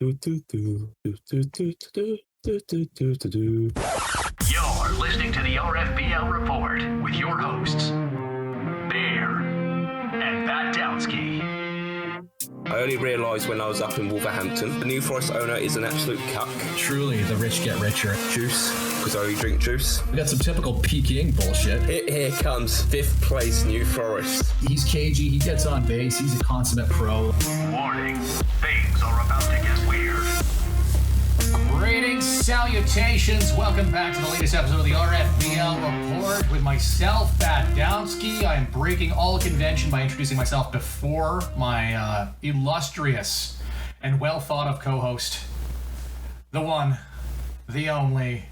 You're listening to the RFBL Report with your hosts, Bear and Pat Downsky. I only realised when I was up in Wolverhampton, the New Forest owner is an absolute cuck. Truly, the rich get richer. Juice, because I only drink juice. We got some typical Peking bullshit. Here comes 5th place New Forest. He's cagey, he gets on base, he's a consummate pro. Warning, things are about to get weird. Greetings, salutations, welcome back to the latest episode of the RFBL Report with myself, Pat Downsky. I am breaking all convention by introducing myself before my illustrious and well thought of co-host, the one, the only.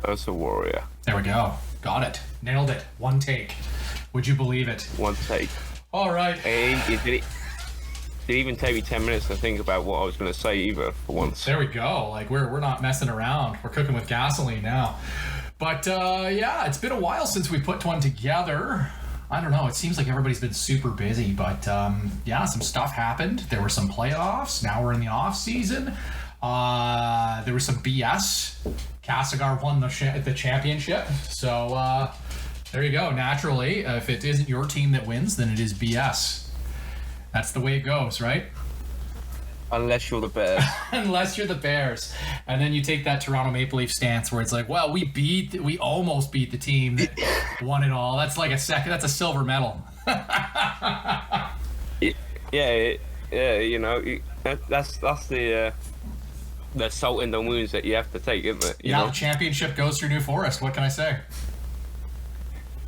Ursa Warrior. There we go. Got it. Nailed it. One take. Would you believe it? One take. All right. Hey, it didn't even take me 10 minutes to think about what I was going to say either, for once. There we go. Like, we're not messing around. We're cooking with gasoline now. But, yeah, it's been a while since we put one together. I don't know. It seems like everybody's been super busy. But, yeah, some stuff happened. There were some playoffs. Now we're in the off season. There was some BS. Castlegar won the championship. So, there you go. Naturally, if it isn't your team that wins, then it is BS. That's the way it goes, right? Unless you're the Bears. Unless you're the Bears. And then you take that Toronto Maple Leaf stance where it's like, well, we almost beat the team that won it all. That's like that's a silver medal. yeah, you know, that's the salt in the wounds that you have to take, isn't it? You know? The championship goes through New Forest. What can I say?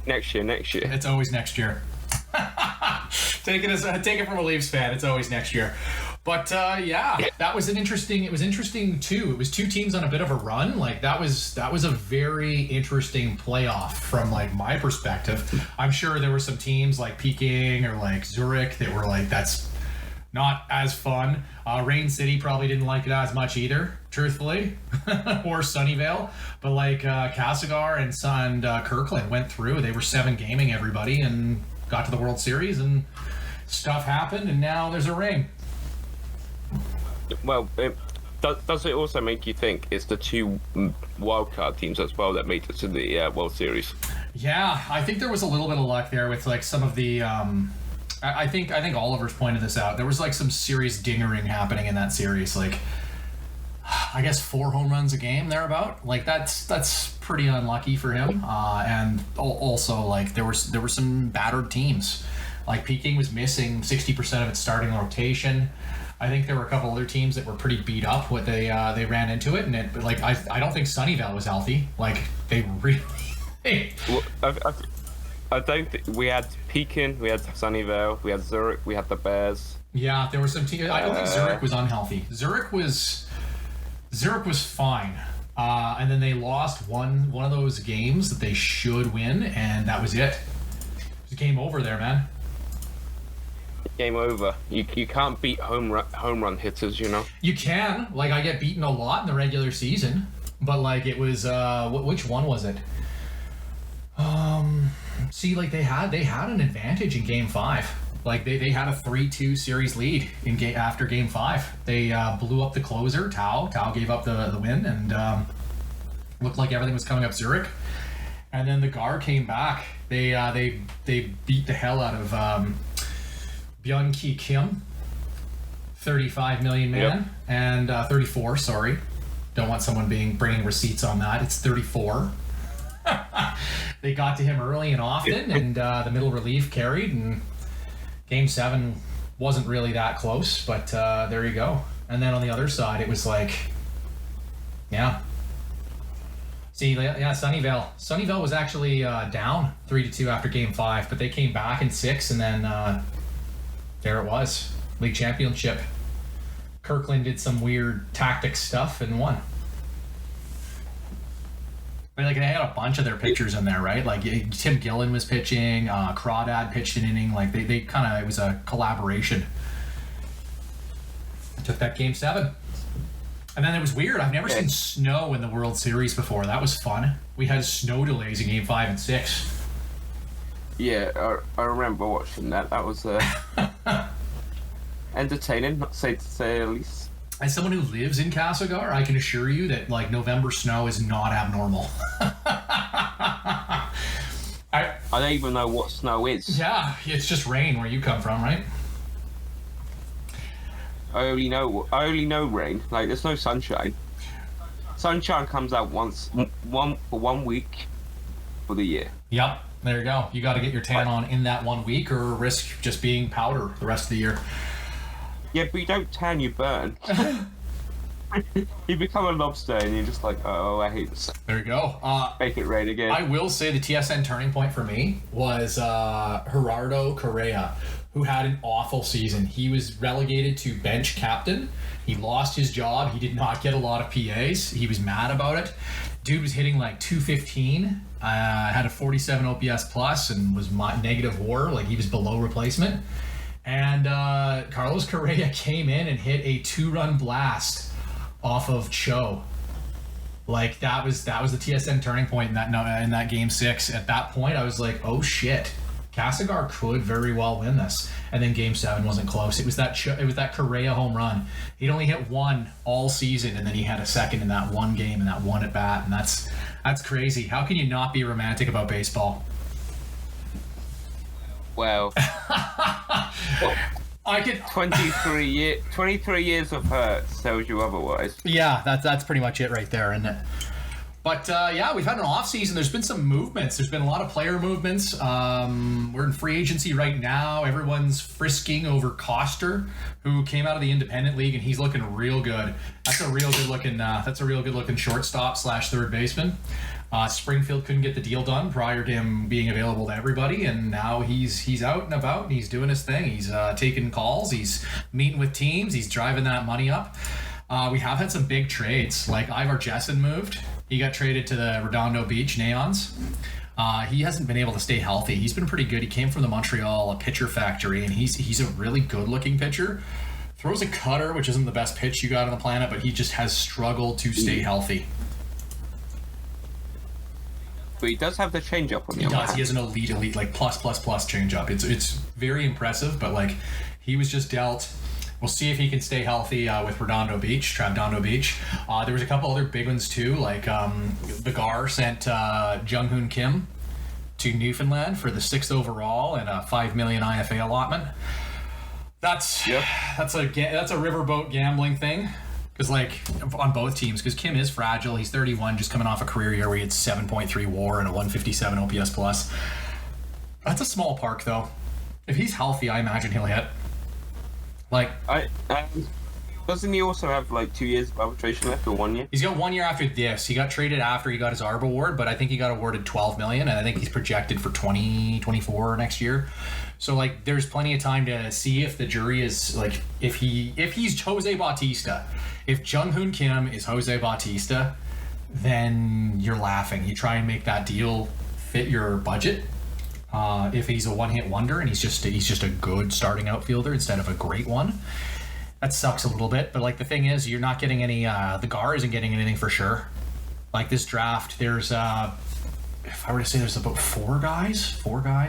Next year. It's always next year. Take it from a Leafs fan. It's always next year. But yeah, that was it was interesting too. It was two teams on a bit of a run. Like that was a very interesting playoff from like my perspective. I'm sure there were some teams like Peking or like Zurich that were like, that's not as fun. Rain City probably didn't like it as much either, truthfully, or Sunnyvale. But like Castlegar and Kirkland went through. They were 7-gaming everybody and got to the World Series, and stuff happened, and now there's a ring. Well, does it also make you think it's the two wildcard teams as well that made it to the World Series? Yeah, I think there was a little bit of luck there with like some of the. I think Oliver's pointed this out. There was like some serious dingering happening in that series. Like, I guess 4 home runs a game thereabout. Like that's pretty unlucky for him. And also like there were some battered teams. Like Peking was missing 60% of its starting rotation. I think there were a couple other teams that were pretty beat up when they ran into it, and it like I don't think Sunnyvale was healthy. Like they really. Well, I don't think we had Pekin, we had Sunnyvale, we had Zurich, we had the Bears. Yeah, there were some teams. I don't think Zurich was unhealthy. Zurich was fine. And then they lost one of those games that they should win, and that was it. It was game over there, man. Game over. You can't beat home run hitters, you know. You can. Like I get beaten a lot in the regular season, but like it was which one was it? See, like they had an advantage in Game 5. Like they had a 3-2 series lead after Game 5. They blew up the closer, Tao. Tao gave up the win, and looked like everything was coming up Zurich. And then the Gar came back. They beat the hell out of Byung-Ki Kim, 35 million man, yep. And 34. Sorry, don't want someone bringing receipts on that. It's 34. They got to him early and often, and the middle relief carried, and Game 7 wasn't really that close, but there you go. And then on the other side, it was like, yeah. See, yeah, Sunnyvale. Sunnyvale was actually down 3-2 after Game 5, but they came back in 6, and then there it was. League championship. Kirkland did some weird tactic stuff and won. Like they had a bunch of their pitchers in there, right? Like Tim Gillen was pitching, Crawdad pitched an inning. Like they kind of, it was a collaboration. Took that Game 7. And then it was weird. I've never seen snow in the World Series before. That was fun. We had snow delays in Game 5 and 6. Yeah, I remember watching that. That was and entertaining, not to say the least. As someone who lives in Castlegar, I can assure you that like November snow is not abnormal. I don't even know what snow is. Yeah, it's just rain where you come from, right? I only know rain. Like, there's no sunshine. Sunshine comes out for 1 week for the year. Yep, there you go. You got to get your tan on in that 1 week or risk just being powder the rest of the year. Yeah, but you don't tan, you burn. You become a lobster and you're just like, oh, I hate this. There you go. Make it rain again. I will say the TSN turning point for me was Gerardo Correa, who had an awful season. He was relegated to bench captain. He lost his job. He did not get a lot of PAs. He was mad about it. Dude was hitting like 215, had a 47 OPS plus, and was negative WAR. Like, he was below replacement. And Carlos Correa came in and hit a 2-run blast off of Cho. Like, that was the TSN turning point in that game 6. At that point, I was like, oh shit, Castlegar could very well win this. And then game 7 wasn't close. It was that Correa home run. He'd only hit one all season, and then he had a second in that one game and that one at bat. And that's crazy. How can you not be romantic about baseball? Well, I could 23 years of hurt tells you otherwise. Yeah, that's pretty much it right there, isn't it? But yeah, we've had an off season. There's been some movements. There's been a lot of player movements. We're in free agency right now. Everyone's frisking over Koster, who came out of the independent league, and he's looking real good. That's a real good looking shortstop / third baseman. Springfield couldn't get the deal done prior to him being available to everybody, and now he's out and about, and he's doing his thing. He's taking calls, he's meeting with teams, he's driving that money up. We have had some big trades, like Ivar Jessen moved. He got traded to the Redondo Beach Neons. He hasn't been able to stay healthy. He's been pretty good. He came from the Montreal pitcher factory, and he's a really good looking pitcher. Throws a cutter, which isn't the best pitch you got on the planet, but he just has struggled to stay healthy. But he does have the changeup on the other hand. He has an elite, like plus changeup. It's very impressive, but like he was just dealt. We'll see if he can stay healthy with Redondo Beach. There was a couple other big ones too, like Begar sent Jung-Hoon Kim to Newfoundland for the 6th overall and a $5 million IFA allotment. That's a riverboat gambling thing. Because, like, on both teams, because Kim is fragile. He's 31, just coming off a career year where he had 7.3 WAR and a 157 OPS plus. That's a small park, though. If he's healthy, I imagine he'll hit. Like, doesn't he also have like 2 years of arbitration left, or 1 year? He's got 1 year after this. He got traded after he got his ARB award, but I think he got awarded $12 million, and I think he's projected for 2024 next year. So, like, there's plenty of time to see if the jury is, like, if he's Jose Bautista. If Jung-Hoon Kim is Jose Bautista, then you're laughing. You try and make that deal fit your budget. If he's a one-hit wonder and he's just a good starting outfielder instead of a great one, that sucks a little bit. But, like, the thing is, you're not getting any. The GAR isn't getting anything for sure. Like, this draft, there's if I were to say there's about four guys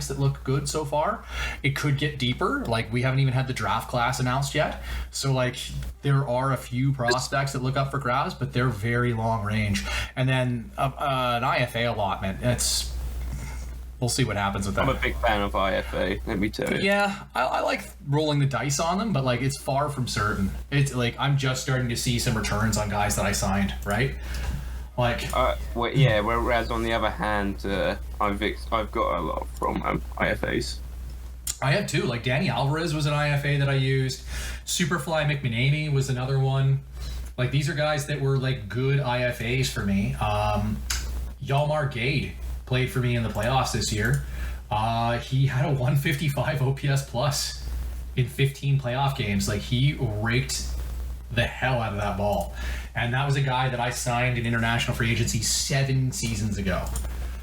that look good so far. It could get deeper. Like, we haven't even had the draft class announced yet. So, like, there are a few prospects that look up for grabs, but they're very long range. And then an IFA allotment. We'll see what happens with that. I'm a big fan of IFA, let me tell you. Yeah, I like rolling the dice on them, but, like, it's far from certain. It's like I'm just starting to see some returns on guys that I signed, right? Like, whereas on the other hand, I've got a lot from IFAs. I have too. Like, Danny Alvarez was an IFA that I used. Superfly McManamy was another one. Like, these are guys that were, like, good IFAs for me. Yalmar Gade played for me in the playoffs this year. He had a 155 OPS plus in 15 playoff games. Like, he raked the hell out of that ball. And that was a guy that I signed in international free agency 7 seasons ago.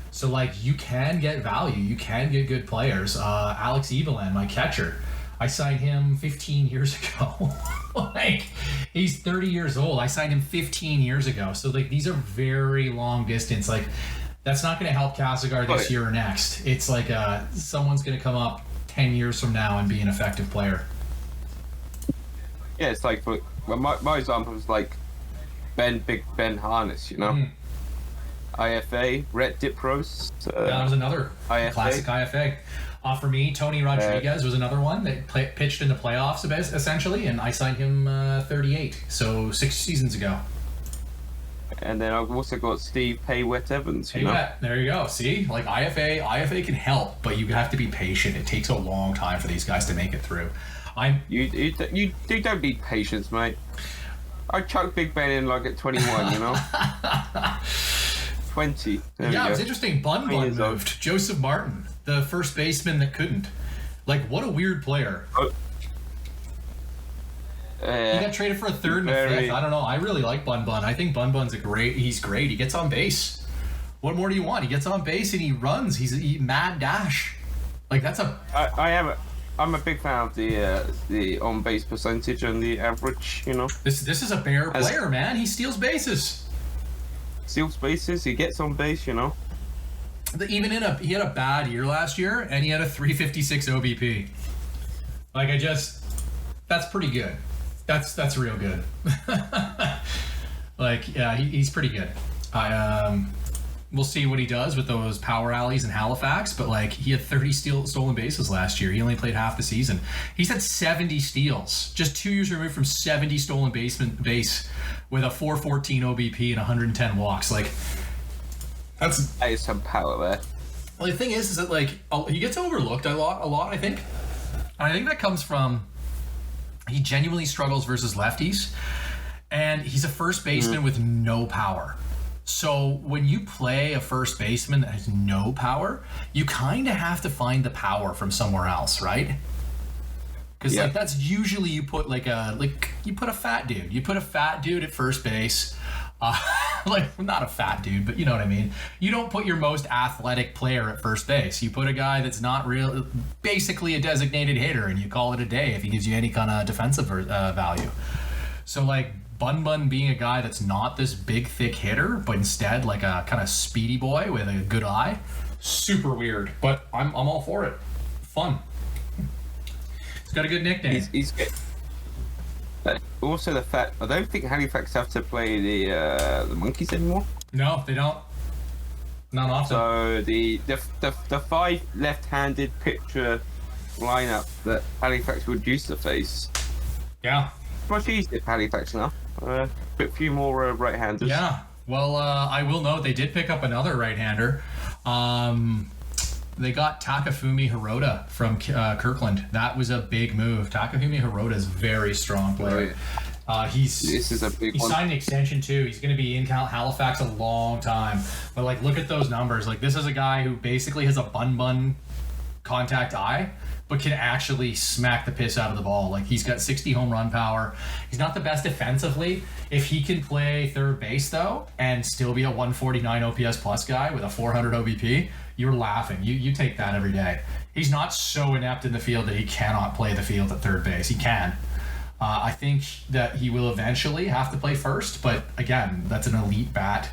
So, like, you can get value. You can get good players. Alex Evelyn, my catcher, I signed him 15 years ago. Like, he's 30 years old. I signed him 15 years ago. So, like, these are very long distance. Like, that's not going to help Castlegar this year or next. It's like someone's going to come up 10 years from now and be an effective player. Yeah, it's like my example was like Big Ben Harness, you know. IFA, Rhett Dipros. That was another IFA. classic IFA. For me, Tony Rodriguez was another one that pitched in the playoffs essentially, and I signed him 38, so 6 seasons ago. And then I've also got Steve Paywet Evans. You know? There you go. See, like IFA can help, but you have to be patient. It takes a long time for these guys to make it through. You don't need patience, mate. I chucked Big Ben in like at 21, you know. 20. Yeah, it was interesting. Bun moved. Joseph Martin, the first baseman that couldn't. Like, what a weird player. He got traded for a third and a fifth. I don't know. I really like Bun. I think Bun's he's great. He gets on base. What more do you want? He gets on base and he runs. He's mad dash. Like, that's a... I'm a big fan of the on base percentage and the average, you know. This is a Bear player, man. He steals bases. Steals bases, he gets on base, you know. He had a bad year last year, and he had a 356 OBP. Like, that's pretty good. That's real good. Like, yeah, he's pretty good. We'll see what he does with those power alleys in Halifax, but like, he had 30 stolen bases last year. He only played half the season. He's had 70 steals, just 2 years removed from 70 stolen base with a 414 OBP and 110 walks. Like, that is some power there. Well, the thing is that like, he gets overlooked a lot. I think that comes from he genuinely struggles versus lefties, and he's a first baseman with no power. So when you play a first baseman that has no power, you kind of have to find the power from somewhere else, right? Because like, that's usually you put you put a fat dude. You put a fat dude at first base. Like, not a fat dude, but you know what I mean. You don't put your most athletic player at first base. You put a guy that's not basically a designated hitter, and you call it a day if he gives you any kind of defensive value. So like, Bun being a guy that's not this big, thick hitter, but instead like a kind of speedy boy with a good eye, super weird. But I'm all for it. Fun. He's got a good nickname. He's good. Also, the fact I don't think Halifax have to play the Monkeys anymore. No, they don't. Not often. So the 5 left-handed pitcher lineup that Halifax would use to face. Yeah. Much easier for Halifax now. A few more right-handers. Yeah. Well, I will note they did pick up another right-hander. They got Takafumi Hirota from Kirkland. That was a big move. Takafumi Hirota is a very strong player. This is a big one. He signed an extension too. He's going to be in Halifax a long time. But like, look at those numbers. Like, this is a guy who basically has a bun contact eye, but can actually smack the piss out of the ball. Like, he's got 60 home run power. He's not the best defensively. If he can play third base though and still be a 149 OPS plus guy with a 400 OBP, you're laughing. You take that every day. He's not so inept in the field that he cannot play the field at third base. He can. I think that he will eventually have to play first, but again, that's an elite bat.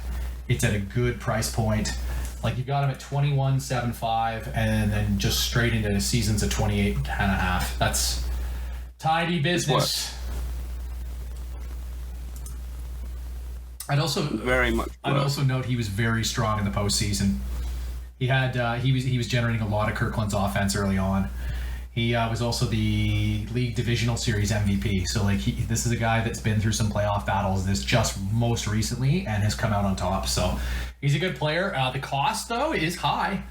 It's at a good price point. Like, you got him at 21.75 and then just straight into the seasons at 28.5. That's tidy business. I'd also note he was very strong in the postseason. He had he was generating a lot of Kirkland's offense early on. He was also the league divisional series MVP. So like, this is a guy that's been through some playoff battles this just most recently and has come out on top. So he's a good player. The cost though is high.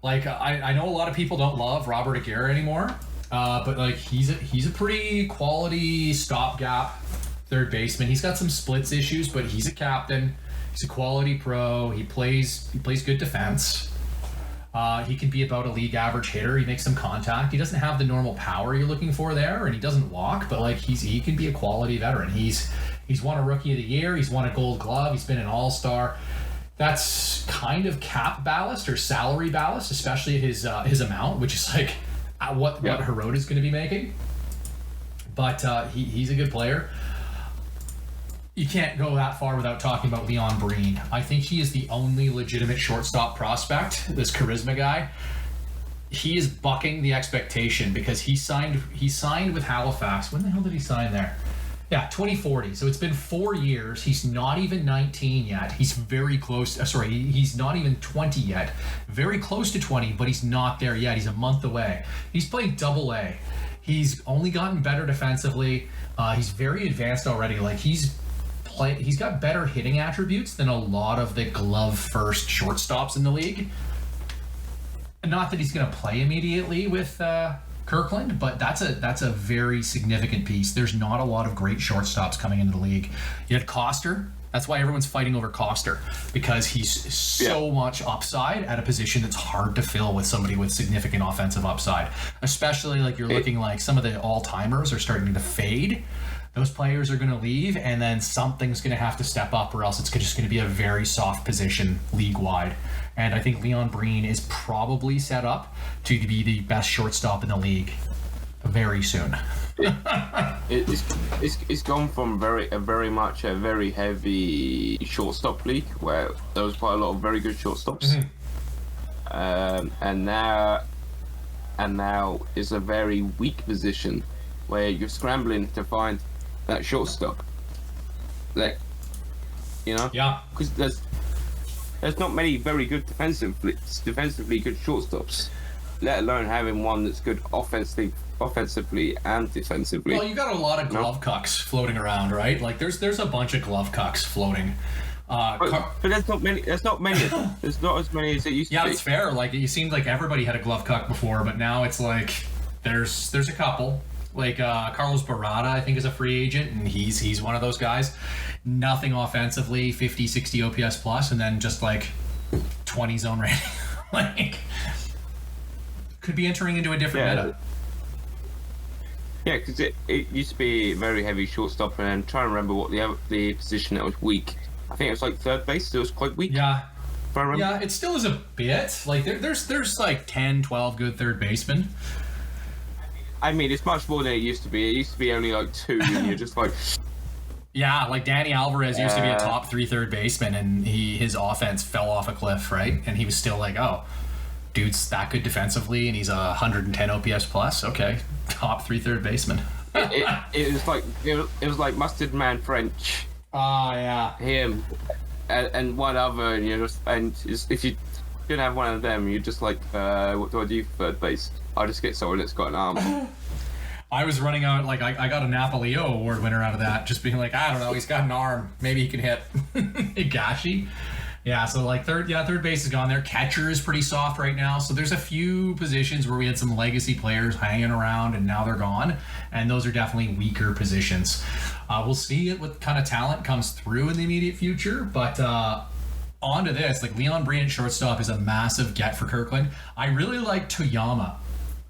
Like, I know a lot of people don't love Robert Aguirre anymore, but like, he's a pretty quality stopgap third baseman. He's got some splits issues, but he's a captain. He's a quality pro. He plays good defense. He can be about a league average hitter. He makes some contact. He doesn't have the normal power you're looking for there, and he doesn't walk, but like, he can be a quality veteran. He's won a Rookie of the Year. He's won a Gold Glove. He's been an All-Star. That's kind of cap ballast or salary ballast, especially at his amount, which is like what Hirota is going to be making. But he's a good player. You can't go that far without talking about Leon Breen. I think he is the only legitimate shortstop prospect, this charisma guy. He is bucking the expectation because he signed with Halifax. When the hell did he sign there? Yeah, 2040. So it's been 4 years. He's not even 19 yet. He's very close. He's not even 20 yet. Very close to 20, but he's not there yet. He's a month away. He's playing Double A. He's only gotten better defensively. He's very advanced already. Like he's got better hitting attributes than a lot of the glove first shortstops in the league. And not that he's going to play immediately with Kirkland, but that's a very significant piece. There's not a lot of great shortstops coming into the league. You had Coster. That's why everyone's fighting over Coster, because he's so much upside at a position that's hard to fill with somebody with significant offensive upside. Especially like you're looking like some of the all-timers are starting to fade. Those players are going to leave, and then something's going to have to step up, or else it's just going to be a very soft position league-wide. And I think Leon Breen is probably set up to be the best shortstop in the league very soon. It's gone from very much a very heavy shortstop league where there was quite a lot of very good shortstops, and now it's a very weak position where you're scrambling to find that shortstop. Like, Yeah. because there's not many very good defensively good shortstops, let alone having one that's good offensively and defensively. Well, you got a lot of glove cucks floating around, right? Like there's a bunch of glove cucks floating. But there's not many. There's not as many as it used to be. Yeah, it's fair. Like it seemed like everybody had a glove cuck before, but now it's like there's a couple. Like Carlos Barada, I think, is a free agent, and he's one of those guys. Nothing offensively, 50, 60 OPS plus, and then just like 20 zone rating. Like could be entering into a different meta. Yeah, because it used to be very heavy shortstop, and I'm trying to remember what the position that was weak. I think it was like third base. It was quite weak. Yeah. If I remember. Yeah, it still is a bit. Like there's like 10, 12 good third basemen. I mean, it's much more than it used to be. It used to be only like 2, and you're just like... Yeah, like Danny Alvarez used to be a top 3 third baseman, and his offense fell off a cliff, right? And he was still like, oh, dude's that good defensively, and he's 110 OPS plus. Okay, top 3 third baseman. it was like Mustard Man French. Oh yeah. Him and one other, and if you didn't have one of them, you're just like, what do I do for third base? I'll just get someone that's got an arm. I was running out, like, I got a Napolio award winner out of that, just being like, I don't know, he's got an arm. Maybe he can hit. Higashi. Yeah, so like third base is gone there. Catcher is pretty soft right now. So there's a few positions where we had some legacy players hanging around and now they're gone. And those are definitely weaker positions. We'll see what kind of talent comes through in the immediate future, but on to this, like Leon Breen at shortstop is a massive get for Kirkland. I really like Toyama.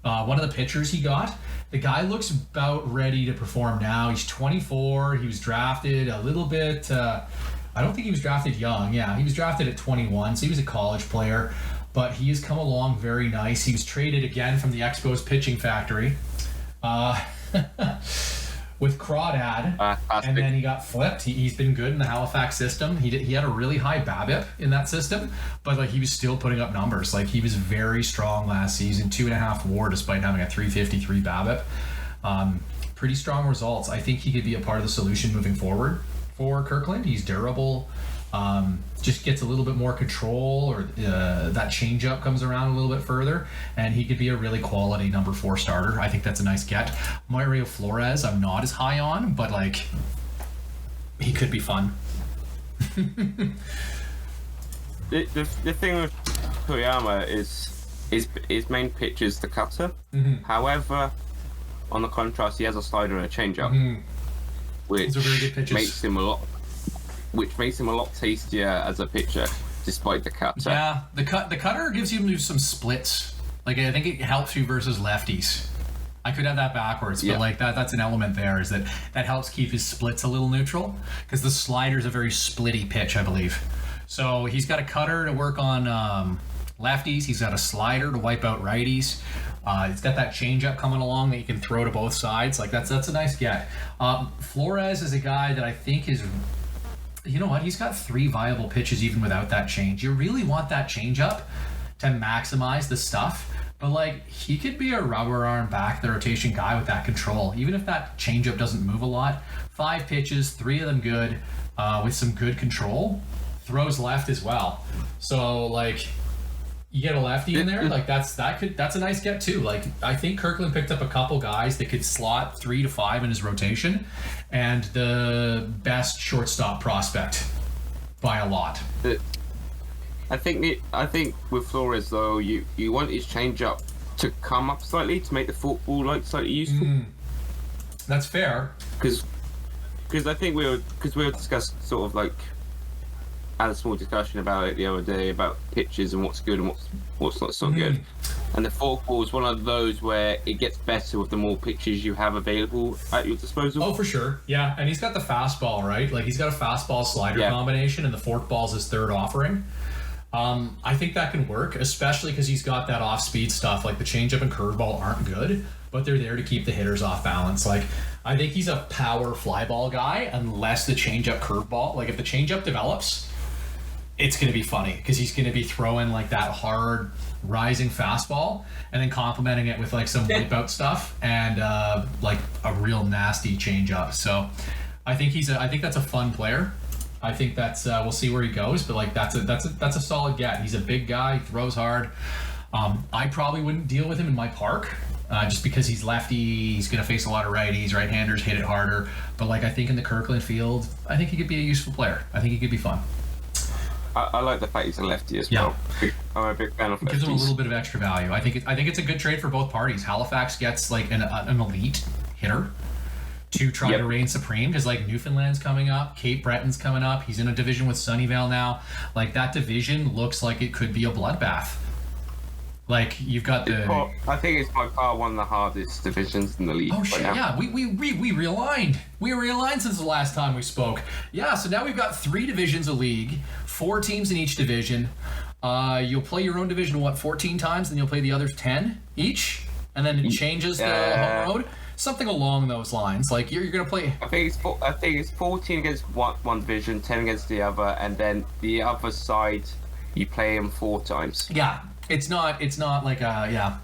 One of the pitchers he got. The guy looks about ready to perform now. He's 24. He was drafted a little bit. I don't think he was drafted young. Yeah, he was drafted at 21, so he was a college player. But he has come along very nice. He was traded again from the Expos pitching factory with Crawdad, and then he got flipped. He's been good in the Halifax system. He had a really high BABIP in that system, but like he was still putting up numbers. Like he was very strong last season, 2.5 WAR despite having a 353 BABIP. Pretty strong results. I think he could be a part of the solution moving forward for Kirkland. He's durable. Just gets a little bit more control, or that changeup comes around a little bit further, and he could be a really quality number 4 starter. I think that's a nice get. Mario Flores, I'm not as high on, but like he could be fun. the thing with Toyama is his main pitch is the cutter. Mm-hmm. However, on the contrast, he has a slider and a changeup, which Those are very good pitches. makes him a lot tastier as a pitcher, despite the cutter. Yeah, the cutter gives you some splits. Like I think it helps you versus lefties. I could have that backwards, but like that's an element there, is that helps keep his splits a little neutral, because the slider is a very splitty pitch, I believe. So he's got a cutter to work on lefties. He's got a slider to wipe out righties. It's got that changeup coming along that you can throw to both sides. Like that's a nice get. Flores is a guy that I think is, you know what, he's got 3 viable pitches even without that change. You really want that changeup to maximize the stuff, But like, he could be a rubber arm back the rotation guy with that control. Even if that changeup doesn't move a lot, 5 pitches, 3 of them good, with some good control. Throws left as well. So like, you get a lefty in there, like that's a nice get too. Like, I think Kirkland picked up a couple guys that could slot 3 to 5 in his rotation, and the best shortstop prospect by a lot. I think with Flores though, you want his changeup to come up slightly to make the forkball like slightly useful. That's fair. Because I think we were discussing sort of like, had a small discussion about it the other day about pitches and what's good and what's not so good. And the forkball is one of those where it gets better with the more pitches you have available at your disposal. Oh, for sure. Yeah, and he's got the fastball, right? Like, he's got a fastball slider combination, and the forkball's his third offering. I think that can work, especially because he's got that off-speed stuff. Like, the changeup and curveball aren't good, but they're there to keep the hitters off balance. Like, I think he's a power fly ball guy unless the changeup curveball. Like, if the changeup develops, it's going to be funny because he's going to be throwing like that hard rising fastball and then complementing it with like some wipeout stuff and like a real nasty changeup. So I think that's a fun player. I think that's we'll see where he goes, but like that's a solid get. He's a big guy, he throws hard. I probably wouldn't deal with him in my park. Just because he's lefty, he's going to face a lot of righties, right-handers hit it harder. But like, I think in the Kirkland field, I think he could be a useful player. I think he could be fun. I like the fact he's a lefty as well. I'm a big fan of lefties. Gives him a little bit of extra value. I think it's a good trade for both parties. Halifax gets like an elite hitter to try to reign supreme, because like Newfoundland's coming up, Cape Breton's coming up. He's in a division with Sunnyvale now. Like, that division looks like it could be a bloodbath. Like, you've got the... I think it's by far one of the hardest divisions in the league. Oh, shit, yeah. We realigned. We realigned since the last time we spoke. Yeah, so now we've got 3 divisions of league, 4 teams in each division. You'll play your own division, 14 times, then you'll play the others 10 each, and then it changes the home road? Something along those lines. Like, you're going to play... I think it's 14 against one division, 10 against the other, and then the other side, you play them 4 times. Yeah. It's not like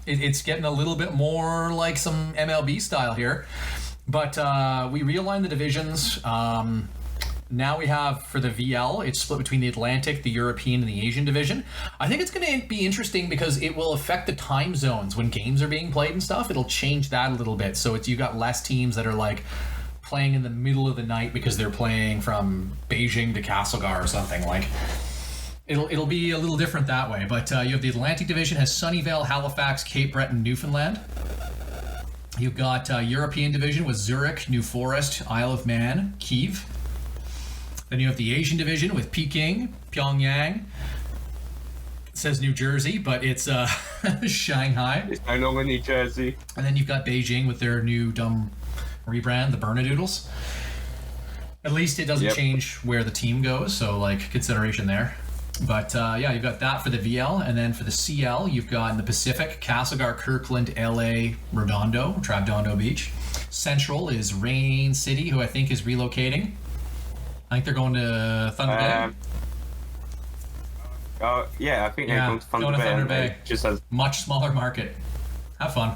it's getting a little bit more like some MLB style here, but we realigned the divisions. Now we have, for the VL, it's split between the Atlantic, the European, and the Asian division. I think it's going to be interesting because it will affect the time zones when games are being played and stuff. It'll change that a little bit. So you got less teams that are like playing in the middle of the night because they're playing from Beijing to Castlegar or something. Like, It'll be a little different that way, but you have the Atlantic Division has Sunnyvale, Halifax, Cape Breton, Newfoundland. You've got European Division with Zurich, New Forest, Isle of Man, Kyiv. Then you have the Asian Division with Peking, Pyongyang. It says New Jersey, but it's Shanghai. It's no longer New Jersey. And then you've got Beijing with their new dumb rebrand, the Bernadoodles. At least it doesn't change where the team goes, so like, consideration there. But you've got that for the VL, and then for the CL, you've got in the Pacific, Castlegar, Kirkland, LA, Travdondo Beach. Central is Rain City, who I think is relocating. I think they're going to Thunder Bay. I think they're going to Thunder Bay. Just has much smaller market. Have fun.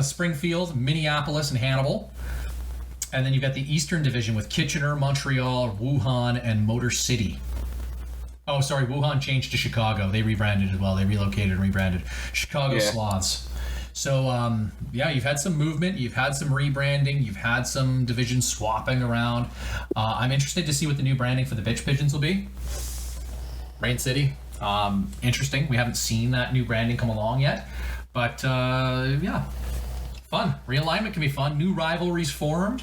Springfield, Minneapolis, and Hannibal. And then you've got the Eastern Division with Kitchener, Montreal, Wuhan, and Motor City. Oh, sorry, Wuhan changed to Chicago. They rebranded as well. They relocated and rebranded. Chicago Sloths. So, you've had some movement. You've had some rebranding. You've had some divisions swapping around. I'm interested to see what the new branding for the Bitch Pigeons will be. Rain City. Interesting. We haven't seen that new branding come along yet. But, fun. Realignment can be fun. New rivalries formed.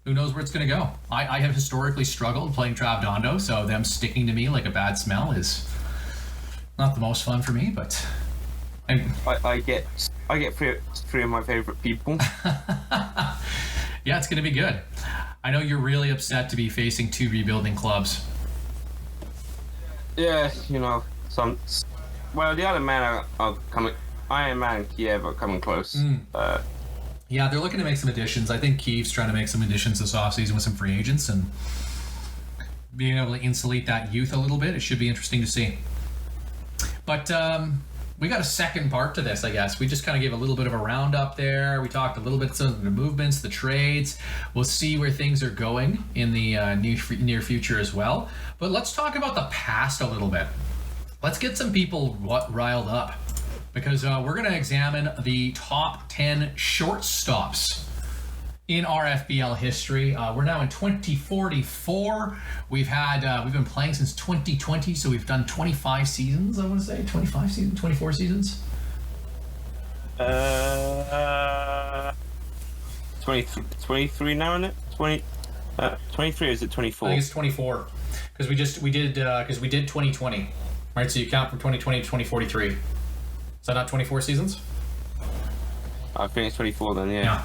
Who knows where it's going to go? I have historically struggled playing Travdondo, so them sticking to me like a bad smell is not the most fun for me, but... I get 3 of my favorite people. Yeah, it's going to be good. I know you're really upset to be facing 2 rebuilding clubs. Yeah, the other men are coming... Iron Man and Kiev are coming close. Yeah, they're looking to make some additions. I think Kiev's trying to make some additions this offseason with some free agents and being able to insulate that youth a little bit. It should be interesting to see. But we got a second part to this, I guess. We just kind of gave a little bit of a roundup there. We talked a little bit of the movements, the trades. We'll see where things are going in the near future as well. But let's talk about the past a little bit. Let's get some people riled up, because we're going to examine the top 10 shortstops in RFBL history. We're now in 2044. We've been playing since 2020, so we've done 25 seasons. I want to say 25 seasons, 24 seasons. 23 now, isn't it? 23, or is it 24? I think it's 24, because we did 2020, right? So you count from 2020 to 2043. Is that not 24 seasons? I think it's 24 then. Yeah.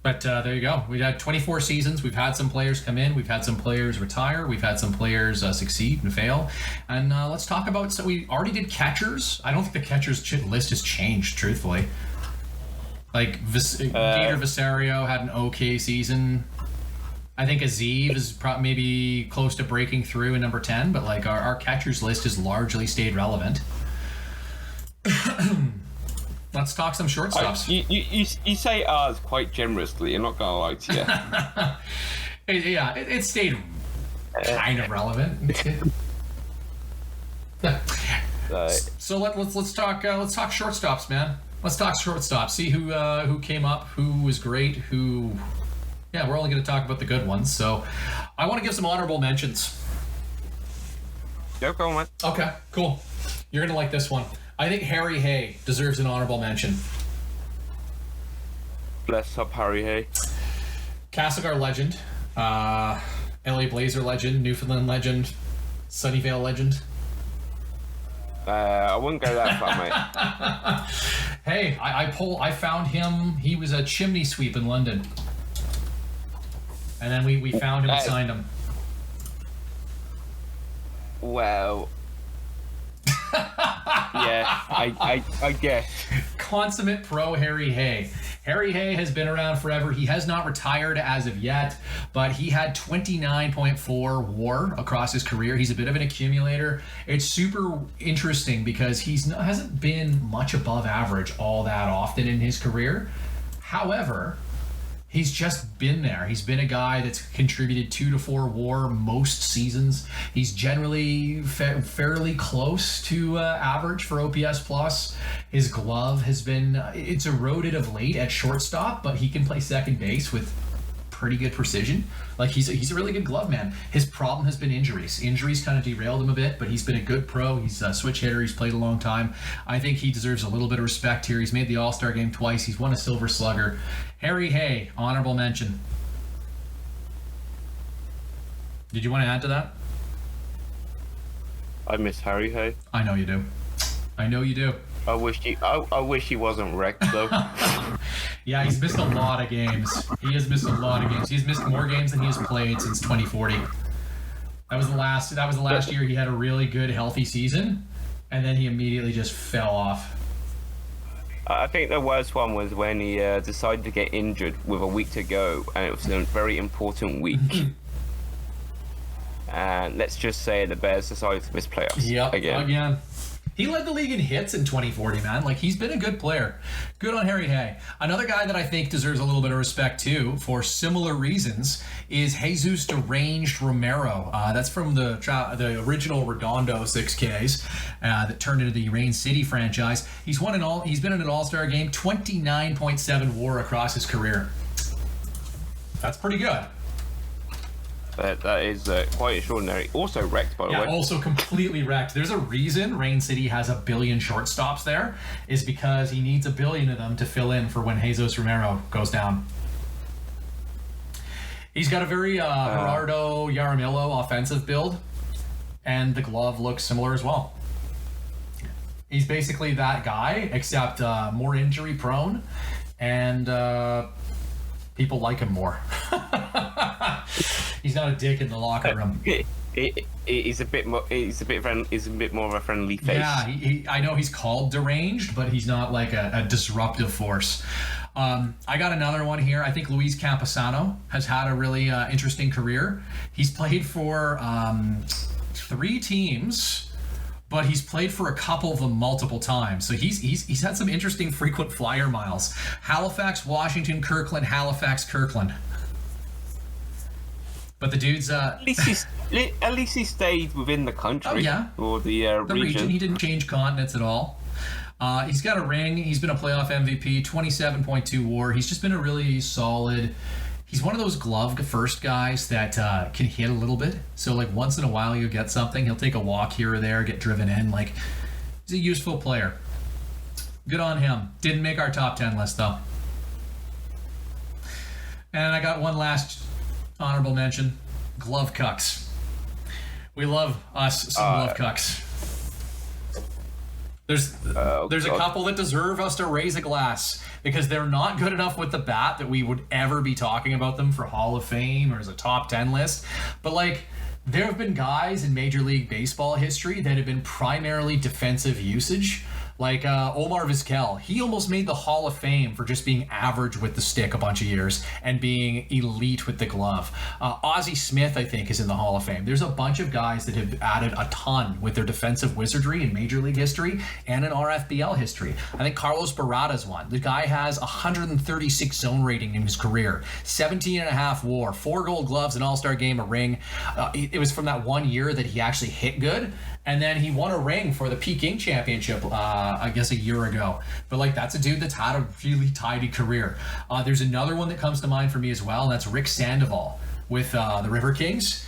But there you go. We had 24 seasons. We've had some players come in. We've had some players retire. We've had some players succeed and fail. And let's talk about. So we already did catchers. I don't think the catchers list has changed, truthfully. Like Gator Visario had an okay season. I think Azeev is maybe close to breaking through in number 10. But like our catchers list has largely stayed relevant. Let's talk some shortstops. You say ours quite generously. I'm not gonna lie to you. It stayed kind of relevant. So let's talk shortstops, man. Let's talk shortstops. See who came up, who was great, who. Yeah, we're only going to talk about the good ones. So I want to give some honorable mentions. Go on, man. Okay, cool. You're gonna like this one. I think Harry Hay deserves an honorable mention. Bless up Harry Hay. Castlegar legend, LA Blazer legend, Newfoundland legend, Sunnyvale legend. I wouldn't go that far, mate. Hey, I found him. He was a chimney sweep in London, and then we found him and signed him. Well. Yeah, I guess. Consummate pro Harry Hay. Harry Hay has been around forever. He has not retired as of yet, but he had 29.4 WAR across his career. He's a bit of an accumulator. It's super interesting because hasn't been much above average all that often in his career. However, he's just been there. He's been a guy that's contributed 2 to 4 WAR most seasons. He's generally fairly close to average for OPS plus. His glove has been it's eroded of late at shortstop, but he can play second base with pretty good precision. Like he's a really good glove man. His problem has been injuries. Injuries kind of derailed him a bit, but he's been a good pro. He's a switch hitter. He's played a long time. I think he deserves a little bit of respect here. He's made the All-Star game twice. He's won a Silver Slugger. Harry Hay, honorable mention. Did you want to add to that? I miss Harry Hay. I know you do. I know you do. I wish he wasn't wrecked though. Yeah, he's missed a lot of games. He has missed a lot of games. He's missed more games than he has played since 2040. That was the last year he had a really good, healthy season, and then he immediately just fell off. I think the worst one was when he decided to get injured with a week to go, and it was a very important week. And let's just say the Bears decided to miss playoffs. Yep, again. He led the league in hits in 2040, man. Like, he's been a good player. Good on Harry Hay. Another guy that I think deserves a little bit of respect, too, for similar reasons, is Jesus Deranged Romero. That's from the original Redondo 6Ks that turned into the Rain City franchise. He's been in an All-Star game, 29.7 WAR across his career. That's pretty good. That is quite extraordinary. Also wrecked, by the way. Yeah, also completely wrecked. There's a reason Rain City has 1 billion shortstops there, is because he needs 1 billion of them to fill in for when Jesus Romero goes down. He's got a very Gerardo Yaramillo offensive build, and the glove looks similar as well. He's basically that guy, except more injury prone, and people like him more. He's not a dick in the locker room. He's a bit more. He's a bit more of a friendly face. Yeah, I know he's called deranged, but he's not like a disruptive force. I got another one here. I think Luis Camposano has had a really interesting career. He's played for 3 teams, but he's played for a couple of them multiple times. So he's had some interesting frequent flyer miles. Halifax, Washington, Kirkland, Halifax, Kirkland. But the dude's at least he stayed within the country. Oh, yeah. Or the region. He didn't change continents at all. He's got a ring. He's been a playoff MVP, 27.2 WAR. He's just been a really solid. He's one of those glove first guys that can hit a little bit. So like once in a while you'll get something. He'll take a walk here or there, get driven in. Like, he's a useful player. Good on him. Didn't make our top 10 list though. And I got one last honorable mention. Glove cucks. We love us some glove cucks. There's a couple that deserve us to raise a glass because they're not good enough with the bat that we would ever be talking about them for Hall of Fame or as a top 10 list. But like, there have been guys in Major League Baseball history that have been primarily defensive usage. Like Omar Vizquel, he almost made the Hall of Fame for just being average with the stick a bunch of years and being elite with the glove. Ozzie Smith, I think, is in the Hall of Fame. There's a bunch of guys that have added a ton with their defensive wizardry in Major League history and in RFBL history. I think Carlos Barada's one. The guy has 136 zone rating in his career, 17.5 WAR, 4 Gold Gloves, an All-Star game, a ring. It was from that one year that he actually hit good. And then he won a ring for the Peking Championship, I guess a year ago. But like, that's a dude that's had a really tidy career. There's another one that comes to mind for me as well, and that's Rick Sandoval with the River Kings.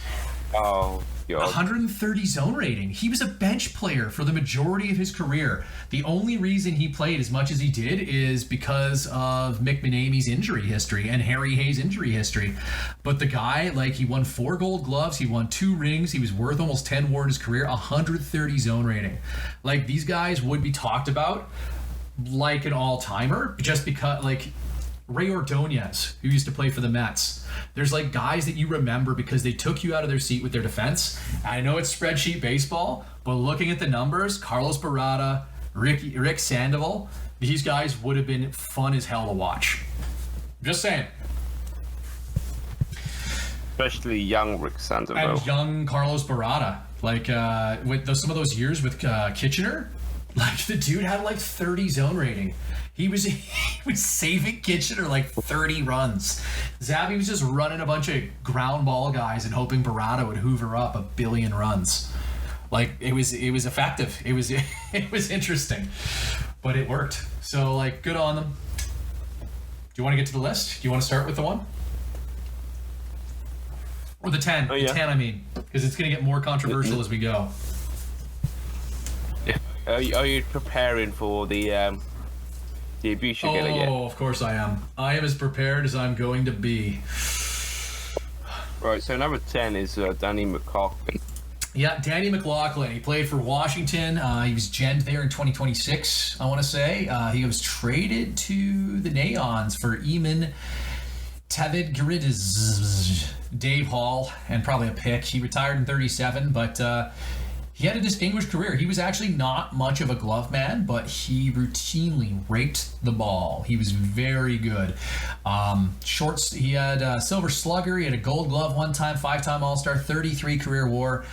Oh, God. 130 zone rating. He was a bench player for the majority of his career. The only reason he played as much as he did is because of Mick Manamy's injury history and Harry Hayes' injury history. But the guy, like, he won 4 Gold Gloves, he won 2 rings, he was worth almost 10 WAR in his career, 130 zone rating. Like, these guys would be talked about like an all-timer just because, like, Ray Ordonez, who used to play for the Mets. There's like guys that you remember because they took you out of their seat with their defense. I know it's spreadsheet baseball, but looking at the numbers, Carlos Barada, Rick Sandoval, these guys would have been fun as hell to watch. Just saying. Especially young Rick Sandoval. And young Carlos Barada. Like with some of those years with Kitchener, like the dude had like 30 zone rating. He was saving Kitchener like 30 runs. Zabby was just running a bunch of ground ball guys and hoping Barada would hoover up 1 billion runs. Like, it was effective. It was interesting, but it worked. So like, good on them. Do you want to get to the list? Do you want to start with the 1? Or the 10? Oh, yeah. The 10, I mean, because it's going to get more controversial as we go. Are you preparing for the abuse you're gonna get? Oh, of course I am. I am as prepared as I'm going to be. Right, so number 10 is Danny McLaughlin. Yeah, Danny McLaughlin. He played for Washington. He was genned there in 2026, I want to say. He was traded to the Neons for Eamon Tavidgridis, Dave Hall, and probably a pick. He retired in 37, but he had a distinguished career. He was actually not much of a glove man, but he routinely raked the ball. He was very good. Shorts. He had a Silver Slugger. He had a Gold Glove one time, 5-time All-Star, 33 career WAR.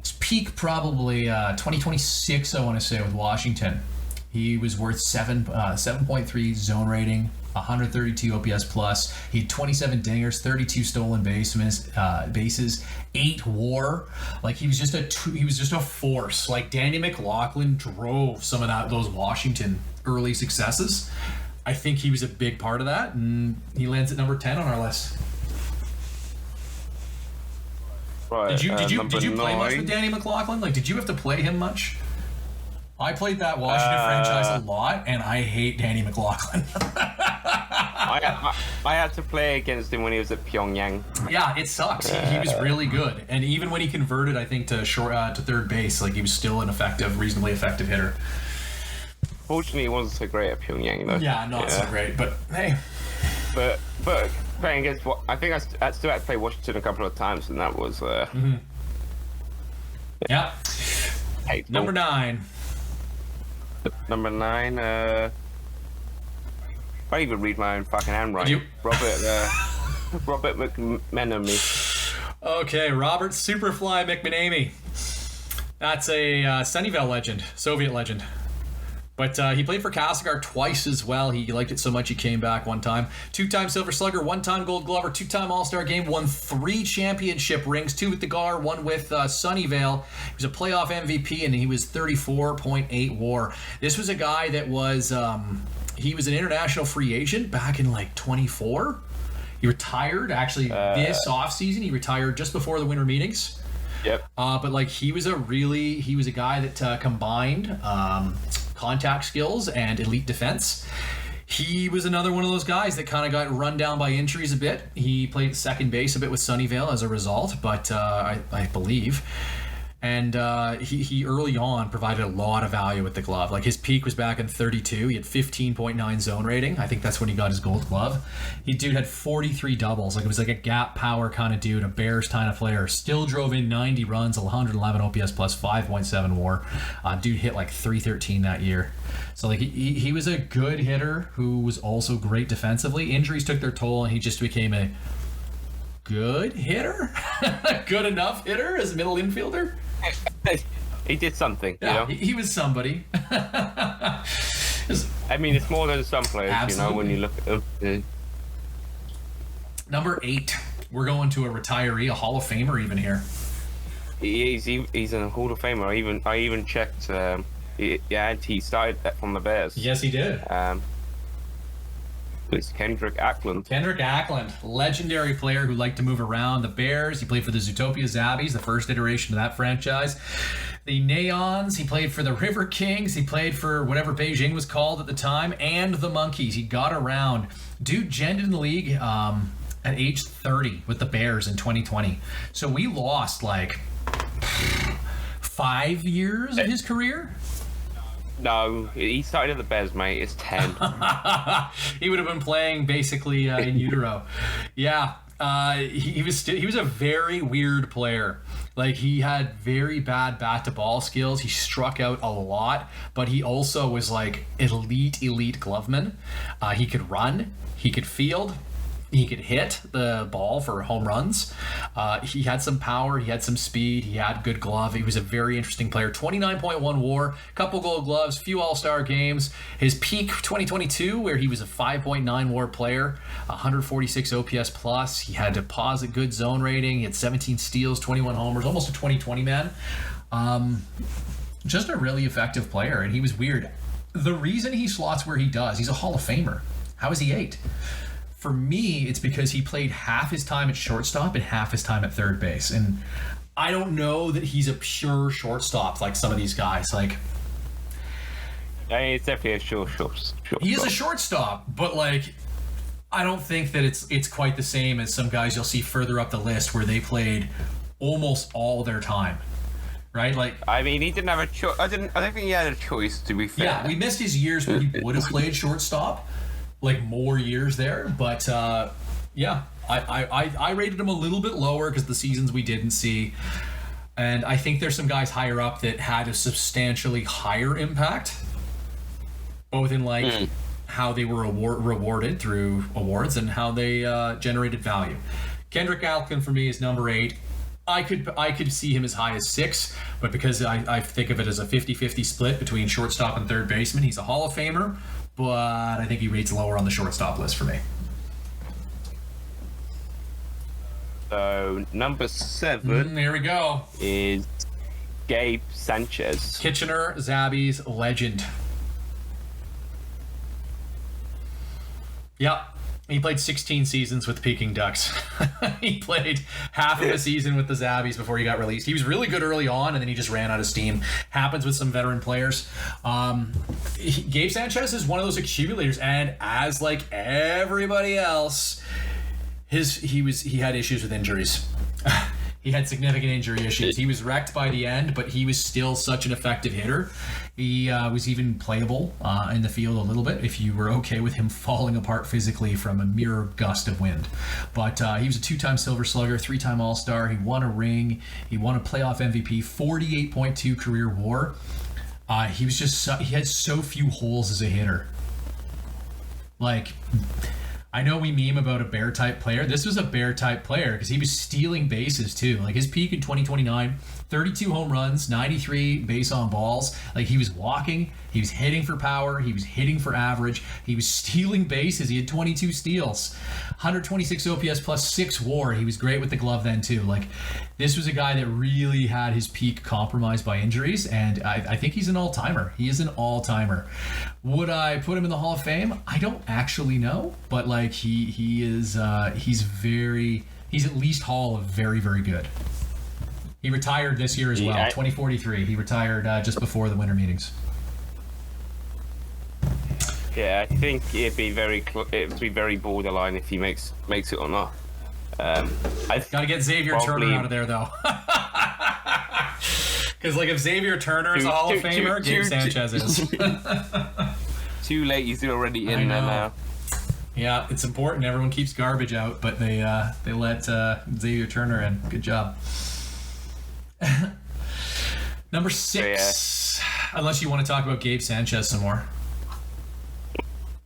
His peak probably 2026, I want to say, with Washington. He was worth 7.3 zone rating, 132 OPS plus. He had 27 dingers, 32 stolen bases, 8 WAR. Like, he was just a force. Like, Danny McLaughlin drove some of those Washington early successes. I think he was a big part of that, and he lands at number 10 on our list. Right. Did you play 9. much with Danny McLaughlin? Like, did you have to play him much? I played that Washington franchise a lot, and I hate Danny McLaughlin. I had to play against him when he was at Pyongyang. Yeah, it sucks. He was really good, and even when he converted, I think to third base, like, he was still an reasonably effective hitter. Fortunately, he wasn't so great at Pyongyang, though. Yeah, not so great, but hey. But playing against, I think I still had to play Washington a couple of times, and that was. Yeah. Hateful. Number 9. Number 9. I can't even read my own fucking handwriting. Robert McMenamy. Okay, Robert Superfly McManamy. That's a Sunnyvale legend, Soviet legend. But he played for Castlegar twice as well. He liked it so much he came back one time. 2-time Silver Slugger, 1-time Gold Glover, 2-time All-Star Game, won 3 championship rings, 2 with the Gar, 1 with Sunnyvale. He was a playoff MVP, and he was 34.8 WAR. This was a guy that was he was an international free agent back in like 24. He retired actually this offseason. He retired just before the winter meetings. Yep. But like he was a guy that combined contact skills and elite defense. He was another one of those guys that kind of got run down by injuries a bit. He played second base a bit with Sunnyvale as a result, but I believe. And he early on provided a lot of value with the glove. Like his peak was back in 32. He had 15.9 zone rating. I think that's when he got his gold glove. Dude had 43 doubles. Like it was like a gap power kind of dude, a Bears kind of player. Still drove in 90 runs, 111 OPS plus, 5.7 WAR. Dude hit like 313 that year. So like he was a good hitter who was also great defensively. Injuries took their toll, and he just became a good hitter, good enough hitter as a middle infielder. He did something, Yeah, you know. he was somebody. I mean, it's more than some players, Absolutely. you know. When you look at Number 8, we're going to a retiree, a Hall of Famer even here. he's a Hall of Famer. I even checked. He started that from the Bears. Yes, he did. It's Kendrick Ackland. Kendrick Ackland, legendary player who liked to move around the Bears. He played for the Zootopia Zabbies, the first iteration of that franchise. The Neons, he played for the River Kings. He played for whatever Beijing was called at the time, and the Monkeys. He got around. Dude jetted in the league at age 30 with the Bears in 2020. So we lost like 5 years of his career. No, he started at the Bears, mate. It's 10. He would have been playing basically in utero. Yeah, he was a very weird player. Like he had very bad bat to ball skills. He struck out a lot, but he also was like elite gloveman. He could run, he could field, he could hit the ball for home runs. He had some power, he had some speed, he had good glove. He was a very interesting player. 29.1 WAR, couple gold gloves, few all-star games. His peak 2022, where he was a 5.9 WAR player, 146 OPS plus. He had deposit good zone rating. He had 17 steals, 21 homers, almost a 2020 man. Just a really effective player, and he was weird. The reason he slots where he does, he's a Hall of Famer. How is he 8? For me, it's because he played half his time at shortstop and half his time at third base. And I don't know that he's a pure shortstop like some of these guys. Like, It's definitely a short. he is a shortstop, but like, I don't think that it's quite the same as some guys you'll see further up the list where they played almost all their time. Right? Like, I mean, he didn't have a choice. I don't think he had a choice, to be fair. yeah, we missed his years where he would have played shortstop, like more years there. But yeah, I rated him a little bit lower because the seasons we didn't see. And I think there's some guys higher up that had a substantially higher impact, both in like how they were rewarded through awards and how they generated value. Kendrick Ackland for me is number 8. I could see him as high as 6, but because I think of it as a 50-50 split between shortstop and third baseman, he's a Hall of Famer, but I think he rates lower on the shortstop list for me. So number 7 There we go. is Gabe Sanchez. Kitchener Zabbies legend. Yep. He played 16 seasons with the Peking Ducks. He played half of a season with the Zabbies before he got released. He was really good early on, and then he just ran out of steam. Happens with some veteran players. Gabe Sanchez is one of those accumulators, and as like everybody else, he had issues with injuries. He had significant injury issues. He was wrecked by the end, but he was still such an effective hitter. He was even playable in the field a little bit if you were okay with him falling apart physically from a mere gust of wind. But he was a 2-time Silver Slugger, 3-time All-Star. He won a ring. He won a playoff MVP, 48.2 career WAR. He had so few holes as a hitter. Like, I know we meme about a bear type player. This was a bear type player because he was stealing bases too. Like his peak in 2029, 32 home runs, 93 base on balls. Like he was walking, he was hitting for power, he was hitting for average, he was stealing bases. He had 22 steals, 126 OPS plus 6 WAR. He was great with the glove then too. Like this was a guy that really had his peak compromised by injuries, and I think he's an all-timer. He is an all-timer. Would I put him in the Hall of Fame? I don't actually know, but like he's at least Hall of very, very good. He retired this year as well, 2043. He retired just before the winter meetings. Yeah, I think it'd be very borderline if he makes it or not. I've got to get Xavier Turner out of there though. Because like if Xavier Turner is a Hall of Famer, Gabe Sanchez is. Too late, he's already in there now. Yeah, it's important. Everyone keeps garbage out, but they let Xavier Turner in. Good job. Number 6. Yeah. Unless you want to talk about Gabe Sanchez some more.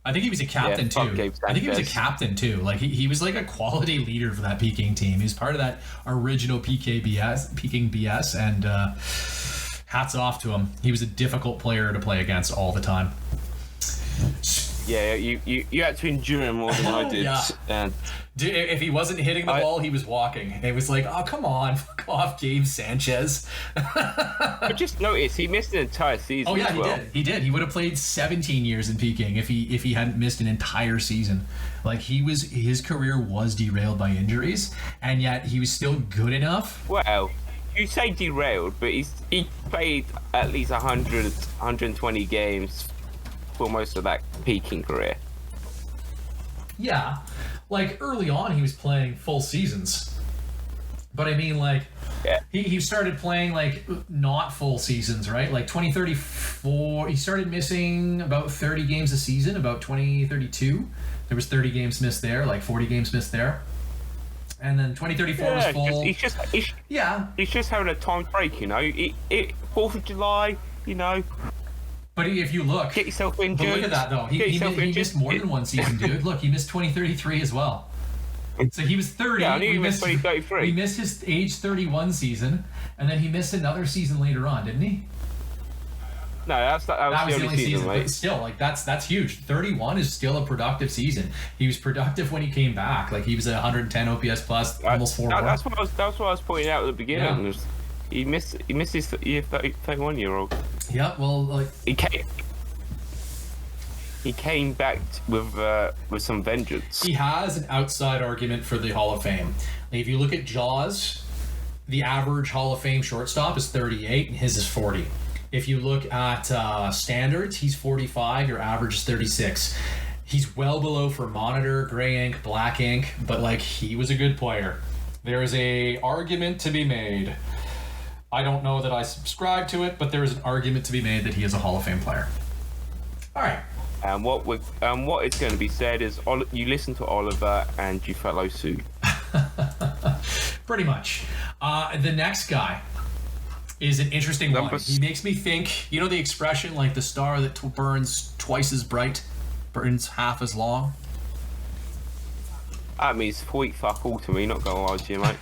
I think he was a captain too. I think he was a captain too. Like he was like a quality leader for that Peking team. He was part of that original Peking BS, and hats off to him. He was a difficult player to play against all the time. Yeah, you had to endure him more than I did. Yeah. And if he wasn't hitting the ball, he was walking. It was like, oh, come on, fuck off, Gabe Sanchez. But just notice, he missed an entire season. Oh yeah, as well. He did. He would have played 17 years in Peking if he hadn't missed an entire season. Like his career was derailed by injuries, and yet he was still good enough. Well, you say derailed, but he played at least 100, 120 games for most of that Peking career. Yeah, like early on he was playing full seasons, but I mean like he started playing like not full seasons, right? Like 2034 he started missing about 30 games a season. About 2032 there was 30 games missed there, like 40 games missed there, and then 2034 was full. He's just having a time break, you know. 4th of July, you know. But if you look, get yourself injured. But look at that though. He missed more than one season, dude. Look, he missed 2033 as well. So he was 30. Yeah, I knew he missed 2033. He missed his age 31 season, and then he missed another season later on, didn't he? No, that was the only season, mate. But still, like that's huge. 31 is still a productive season. He was productive when he came back. Like he was at 110 OPS plus, almost 4 more. That's what I was pointing out at the beginning. Yeah. He missed his 31-year-old. Yeah, well, like he came back with some vengeance. He has an outside argument for the Hall of Fame. Like, if you look at Jaws, the average Hall of Fame shortstop is 38, and his is 40. If you look at standards, he's 45. Your average is 36. He's well below for monitor, gray ink, black ink, but like he was a good player. There is a argument to be made. I don't know that I subscribe to it, but there is an argument to be made that he is a Hall of Fame player. All right. And what is going to be said is you listen to Oliver and you follow suit. Pretty much. The next guy is an interesting one. He makes me think, you know the expression like the star that burns twice as bright, burns half as long? That means sweet fuck all to me, not going to lie to you, mate.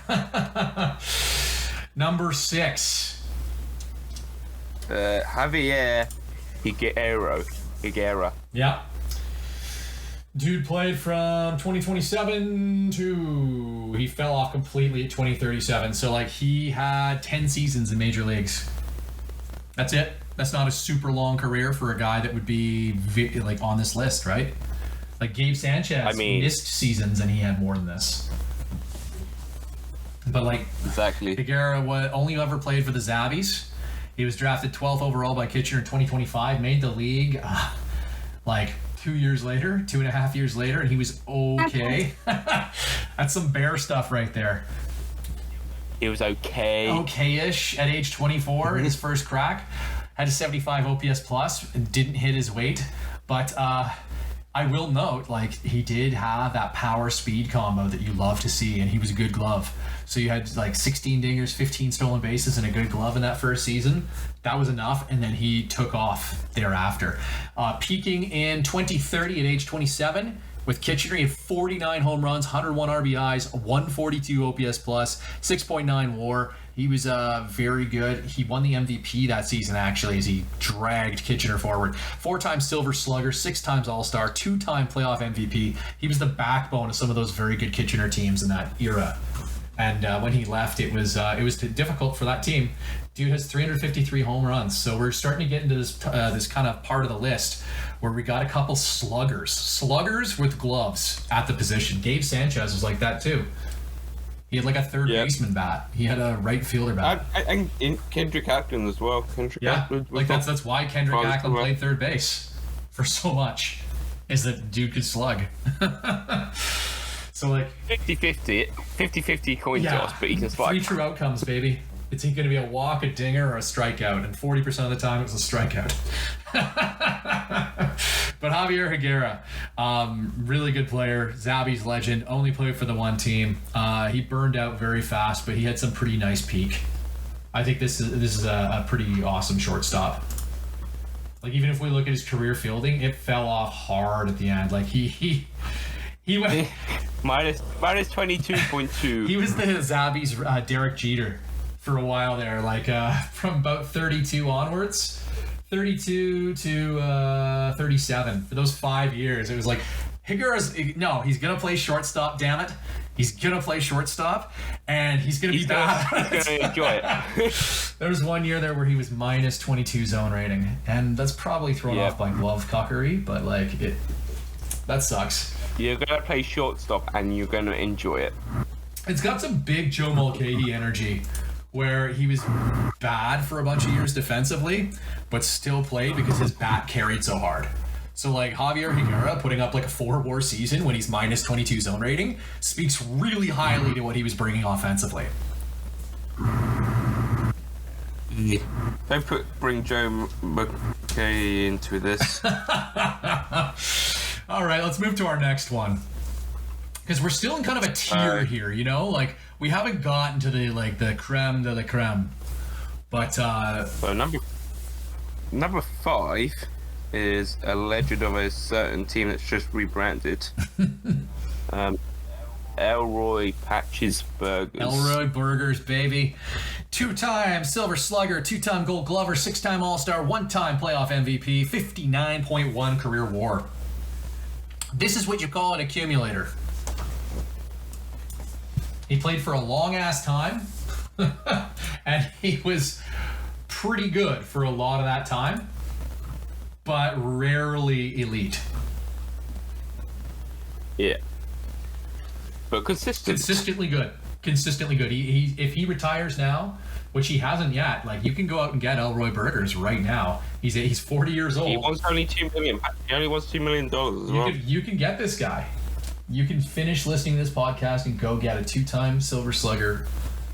Number 6. Javier Higuera. Yeah. Dude played from 2027 to he fell off completely at 2037. So like he had 10 seasons in major leagues. That's it. That's not a super long career for a guy that would be like on this list, right? Like Gabe Sanchez missed seasons and he had more than this. But like exactly, Higuera only ever played for the Zabbies. He was drafted 12th overall by Kitchener in 2025. Made the league like 2.5 years later, and he was okay. That's some Bear stuff right there. He was okay-ish at age 24 in his first crack. Had a 75 OPS plus and didn't hit his weight, but I will note, like, he did have that power-speed combo that you love to see, and he was a good glove. So you had, like, 16 dingers, 15 stolen bases, and a good glove in that first season. That was enough, and then he took off thereafter. Peaking in 2030 at age 27, With Kitchener, he had 49 home runs, 101 RBIs, 142 OPS plus, 6.9 WAR. He was very good. He won the MVP that season, actually, as he dragged Kitchener forward. 4-time Silver Slugger, 6 times All-Star, 2-time playoff MVP. He was the backbone of some of those very good Kitchener teams in that era. And when he left, it was difficult for that team. Dude has 353 home runs. So we're starting to get into this kind of part of the list where we got a couple sluggers with gloves at the position. Dave Sanchez was like that too. He had like a third baseman bat. He had a right fielder bat. And Kendrick Acklin as well. That's why Kendrick Acklin played third base for so much, is that dude could slug. So like 50-50 coin toss, but he can slug. 3 true outcomes, baby. It's going to be a walk, a dinger, or a strikeout, and 40% of the time it was a strikeout. But Javier Higuera, really good player, Zabby's legend, only played for the one team. He burned out very fast, but he had some pretty nice peak. I think this is a pretty awesome shortstop. Like, even if we look at his career fielding, it fell off hard at the end. Like he went minus 22.2. He was the Zabby's Derek Jeter for a while there, like from about 32 onwards, 32 to 37. For those 5 years, it was like, he's gonna play shortstop, damn it. He's gonna play shortstop, and he's gonna be bad. He's gonna enjoy it. There was 1 year there where he was minus 22 zone rating, and that's probably thrown off by glove cockery, but like that sucks. You're gonna play shortstop, and you're gonna enjoy it. It's got some big Joe Mulcahy energy, where he was bad for a bunch of years defensively, but still played because his bat carried so hard. So like Javier Higuera putting up like a 4 WAR season when he's minus 22 zone rating speaks really highly to what he was bringing offensively. Don't bring Joe McKay into this. All right, let's move to our next one. Because we're still in kind of a tier here, you know? Like, we haven't gotten to the creme de la creme. But, So number 5 is a legend of a certain team that's just rebranded. Elroy Patches Burgers. Elroy Burgers, baby. 2-time Silver Slugger, 2-time Gold Glover, 6-time All-Star, 1-time playoff MVP, 59.1 career WAR. This is what you call an accumulator. He played for a long-ass time, and he was pretty good for a lot of that time, but rarely elite. Yeah. But Consistently good. He if he retires now, which he hasn't yet, like, you can go out and get Elroy Burgers right now. He's 40 years old. He wants only $2 million. He only wants $2 million as well. You can get this guy. You can finish listening to this podcast and go get a 2-time Silver Slugger,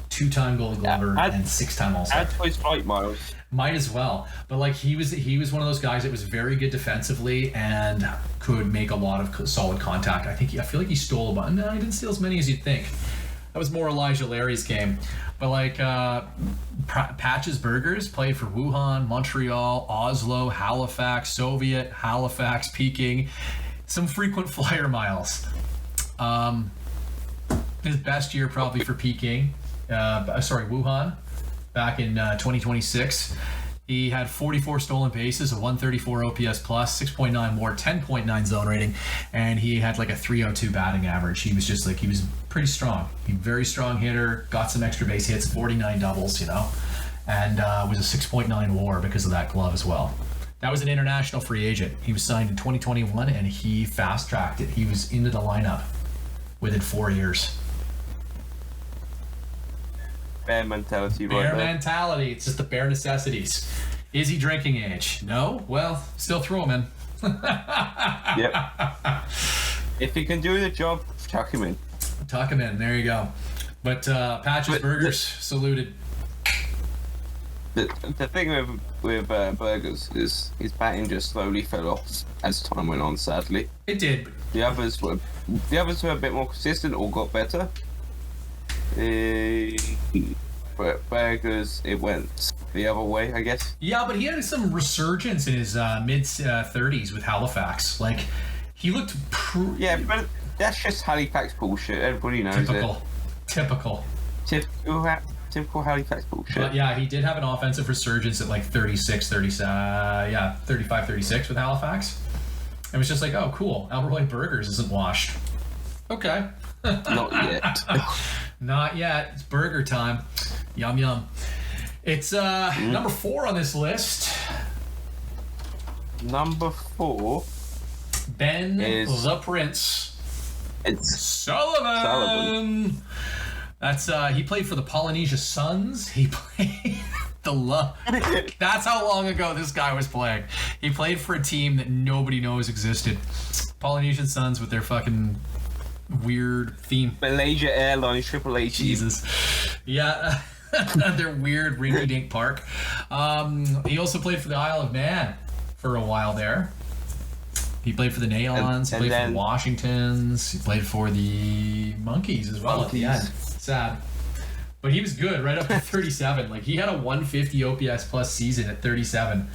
2-time Gold Glover, and 6-time All-Star. Add to his flight miles. Might as well. But like, he was one of those guys that was very good defensively and could make a lot of solid contact. I feel like he stole a bunch. No, he didn't steal as many as you'd think. That was more Elijah Larry's game. But like, Patches Burgers played for Wuhan, Montreal, Oslo, Halifax, Soviet, Halifax, Peking. Some frequent flyer miles. His best year probably for Peking. Wuhan, back in 2026. He had 44 stolen bases, a 134 OPS plus, 6.9 WAR, 10.9 zone rating, and he had like a 302 batting average. He was pretty strong. He was a very strong hitter, got some extra base hits, 49 doubles, you know, and was a 6.9 WAR because of that glove as well. That was an international free agent. He was signed in 2021, and he fast-tracked it. He was into the lineup within 4 years. Bear mentality, right? Bear mentality. It's just the bare necessities. Is he drinking age? No? Well, still throw him in. Yep. If he can do the job, chuck him in. Tuck him in. There you go. But Patches Burgers saluted. The thing with Burgers is his batting just slowly fell off as time went on. Sadly, it did. The others were a bit more consistent or got better. But Burgers, it went the other way, I guess. Yeah, but he had some resurgence in his mid 30s with Halifax. Like, He looked Yeah, but that's just Halifax bullshit. Everybody knows typical. Typical Halifax bullshit. But yeah, he did have an offensive resurgence at like 35, 36 with Halifax. It was just like, oh, cool. Alroy Burgers isn't washed. Okay. Not yet. Not yet. It's burger time. Yum, yum. It's number 4 on this list. Number 4. Ben is the Prince. It's Sullivan. That's he played for the Polynesia Suns. He played That's how long ago this guy was playing. He played for a team that nobody knows existed. Polynesian Suns with their fucking weird theme. Malaysia Airlines, Triple H. Jesus. Yeah. Their weird rinky-dink park. He also played for the Isle of Man for a while there. He played for the Neons, he played for the Washingtons, he played for the Monkeys as well at the end. Sad. But he was good right up to 37. Like, he had a 150 OPS plus season at 37.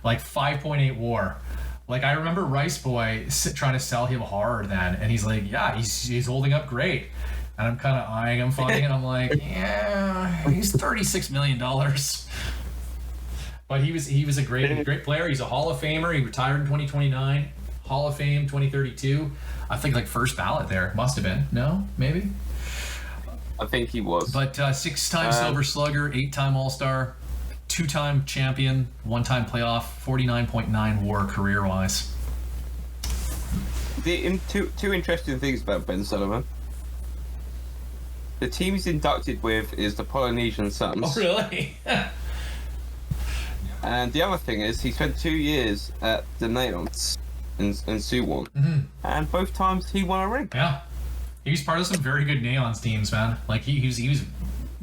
Like, 5.8 WAR. Like, I remember Rice Boy trying to sell him hard then, and he's like, yeah, he's holding up great. And I'm kind of eyeing him, funny, and I'm like, yeah, he's $36 million. But he was a great player. He's a Hall of Famer. He retired in 2029. Hall of Fame 2032. I think like first ballot there. Must have been. No? Maybe? I think he was. But 6-time Silver Slugger, 8-time All-Star, 2-time champion, 1-time playoff, 49.9 WAR career-wise. Two interesting things about Ben Sullivan. The team he's inducted with is the Polynesian Suns. Oh, really? And the other thing is he spent 2 years at the Neons in Suwon. Mm-hmm. And both times he won a ring. Yeah. He was part of some very good Neons teams, man. Like, he was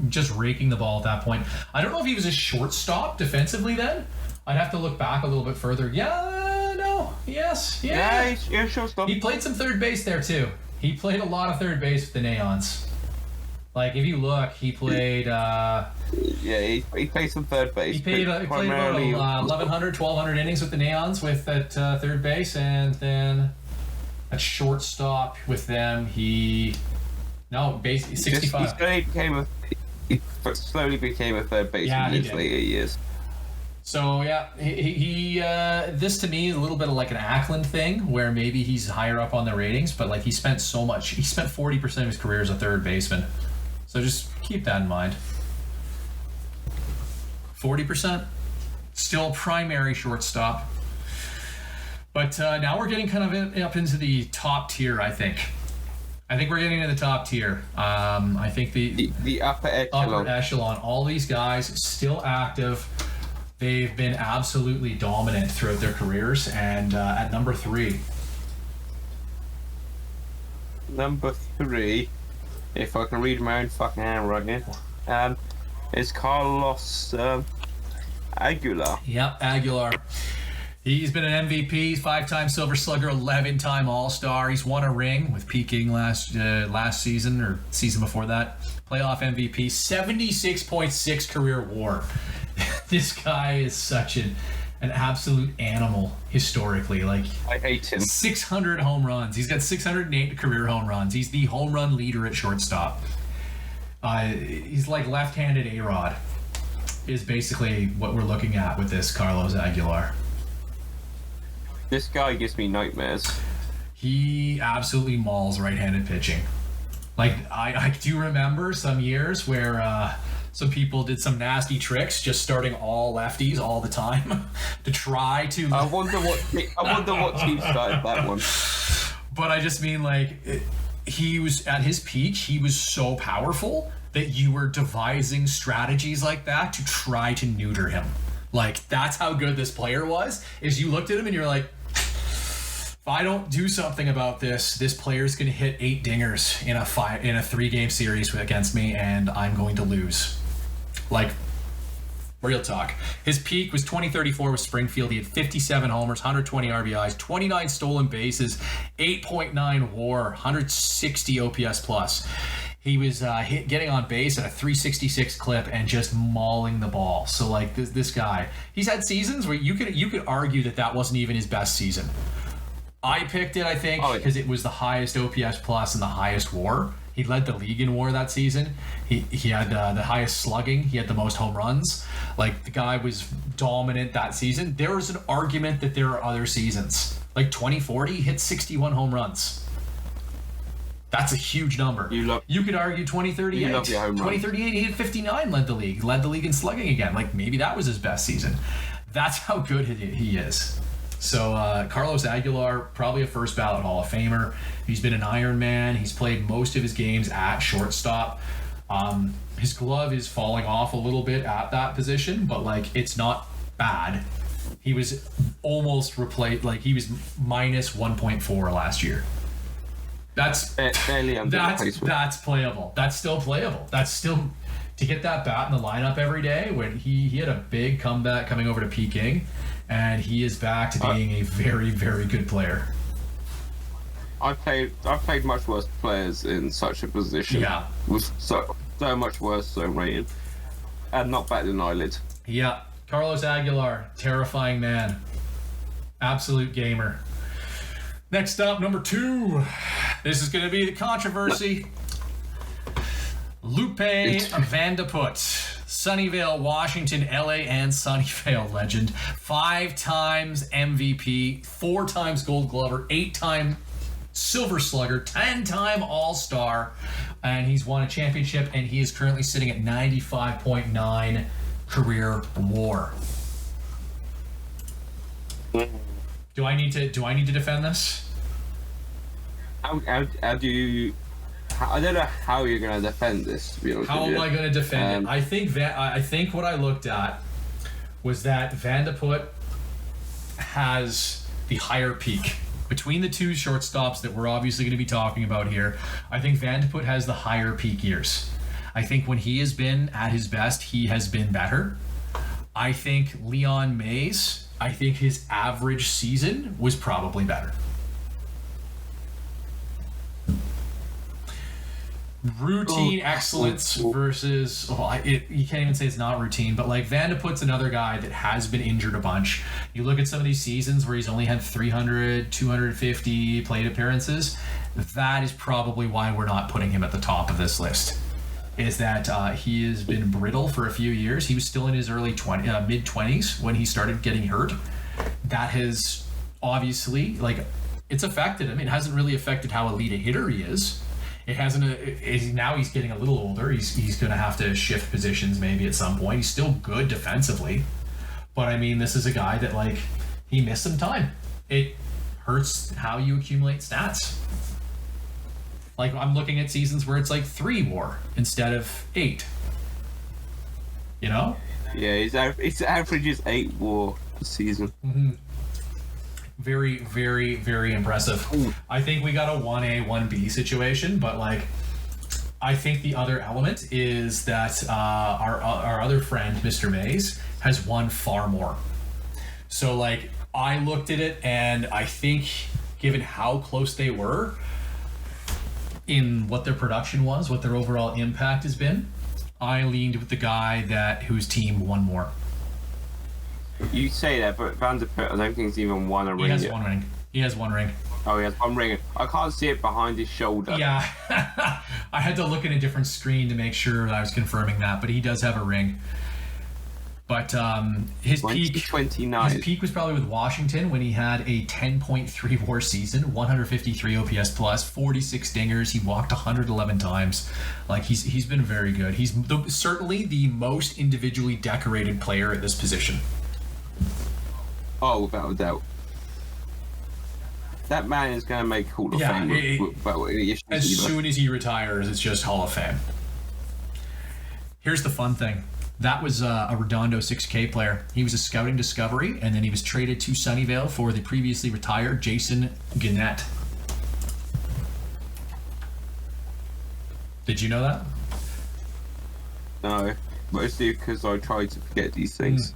just raking the ball at that point. I don't know if he was a shortstop defensively then. I'd have to look back a little bit further. Yeah, no, yes, yeah. Yeah, he's shortstop. He played some third base there, too. He played a lot of third base with the Neons. Like, if you look, he played... yeah, he played some third base. He played about 1,100, 1,200 innings with the Neons with that third base, and then at shortstop with them, basically 65. He slowly became a third baseman in his later years. So yeah, he this to me is a little bit of like an Ackland thing, where maybe he's higher up on the ratings, but like he spent 40% of his career as a third baseman. So just keep that in mind. 40%, still primary shortstop. But now we're getting kind of up into the top tier, I think. We're getting into the top tier. I think the upper echelon. All these guys still active. They've been absolutely dominant throughout their careers. And at number 3. Number 3, if I can read my own fucking hand right now, is Carlos Aguilar. Yep, Aguilar. He's been an MVP, 5-time Silver Slugger, 11-time All-Star. He's won a ring with Peking last season or season before that. Playoff MVP, 76.6 career WAR. This guy is such an absolute animal historically. Like, I hate him. 600 home runs. He's got 608 career home runs. He's the home run leader at shortstop. He's like left-handed A-Rod is basically what we're looking at with this Carlos Aguilar. This guy gives me nightmares. He absolutely mauls right-handed pitching. Like, I do remember some years where some people did some nasty tricks, just starting all lefties all the time to try to... I wonder what team started that one. But I just mean, like, he was at his peak. He was so powerful that you were devising strategies like that to try to neuter him. Like, that's how good this player was, is you looked at him and you're like, if I don't do something about this player's going to hit 8 dingers in a 3-game series against me, and I'm going to lose. Like, real talk. His peak was 2034 with Springfield. He had 57 homers, 120 RBIs, 29 stolen bases, 8.9 WAR, 160 OPS plus. He was getting on base at a 366 clip and just mauling the ball. So like this guy, he's had seasons where you could argue that wasn't even his best season. I picked it, I think, Oh, yeah. because it was the highest OPS plus and the highest WAR. He led the league in WAR that season. He had the highest slugging. He had the most home runs. Like, the guy was dominant that season. There was an argument that there are other seasons. Like 2040, he hit 61 home runs. That's a huge number. You could argue 2038. You love your home runs. 2038, he hit 59, led the league in slugging again. Like, maybe that was his best season. That's how good he is. So Carlos Aguilar, probably a first ballot Hall of Famer. He's been an Iron Man. He's played most of his games at shortstop. His glove is falling off a little bit at that position, but like, it's not bad. He was almost replaced. Like, he was minus 1.4 last year. That's playable. That's still playable. That's still, to get that bat in the lineup every day. When he had a big comeback coming over to Peking, and he is back to being a very, very good player. I've played much worse players in such a position. Yeah. With so much worse so rated, and not batted an eyelid. Yeah, Carlos Aguilar, terrifying man, absolute gamer. Next up, number 2. This is going to be the controversy. Lupe Vandeput, Sunnyvale, Washington, LA, and Sunnyvale legend. 5 times MVP, 4 times Gold Glover, 8-time Silver Slugger, 10-time All-Star, and he's won a championship, and he is currently sitting at 95.9 career WAR. Do I need to defend this? How do you? I don't know how you're going to defend this. To be honest How with am you. I going to defend it? I think what I looked at was that Vandeput has the higher peak. Between the two shortstops that we're obviously going to be talking about here, I think Vandeput has the higher peak years. I think when he has been at his best, he has been better. I think Leon Mays, I think his average season was probably better. Routine excellence versus you can't even say it's not routine, but like Vandeput's another guy that has been injured a bunch. You look at some of these seasons where he's only had 300, 250 plate appearances. That is probably why we're not putting him at the top of this list. Is that he has been brittle for a few years. He was still in his mid 20s when he started getting hurt. That has obviously, like, it's affected him. It hasn't really affected how elite a hitter he is. It hasn't. Now he's getting a little older. He's going to have to shift positions maybe at some point. He's still good defensively, but I mean, this is a guy that, like, he missed some time. It hurts how you accumulate stats. Like, I'm looking at seasons where it's like 3 WAR instead of 8. You know? Yeah, his average is 8 WAR a season. Mm-hmm. Very, very, very impressive. Ooh. I think we got a 1A, 1B situation, but like, I think the other element is that our other friend, Mr. Mays, has won far more. So like, I looked at it, and I think given how close they were in what their production was, what their overall impact has been, I leaned with the guy whose team won more. You say that, but Vandeput, I don't think he's even won a ring. He has yet. 1 ring. He has 1 ring. Oh, he has 1 ring. I can't see it behind his shoulder. Yeah, I had to look at a different screen to make sure that I was confirming that, but he does have a ring. But his peak was probably with Washington when he had a 10.3 WAR season, 153 OPS plus, 46 dingers. He walked 111 times. Like, he's been very good. He's certainly the most individually decorated player at this position. Oh, without a doubt. That man is going to make Hall of Fame. As soon as he retires, it's just Hall of Fame. Here's the fun thing. That was a Redondo 6K player. He was a scouting discovery, and then he was traded to Sunnyvale for the previously retired Jason Gannett. Did you know that? No, mostly because I try to forget these things.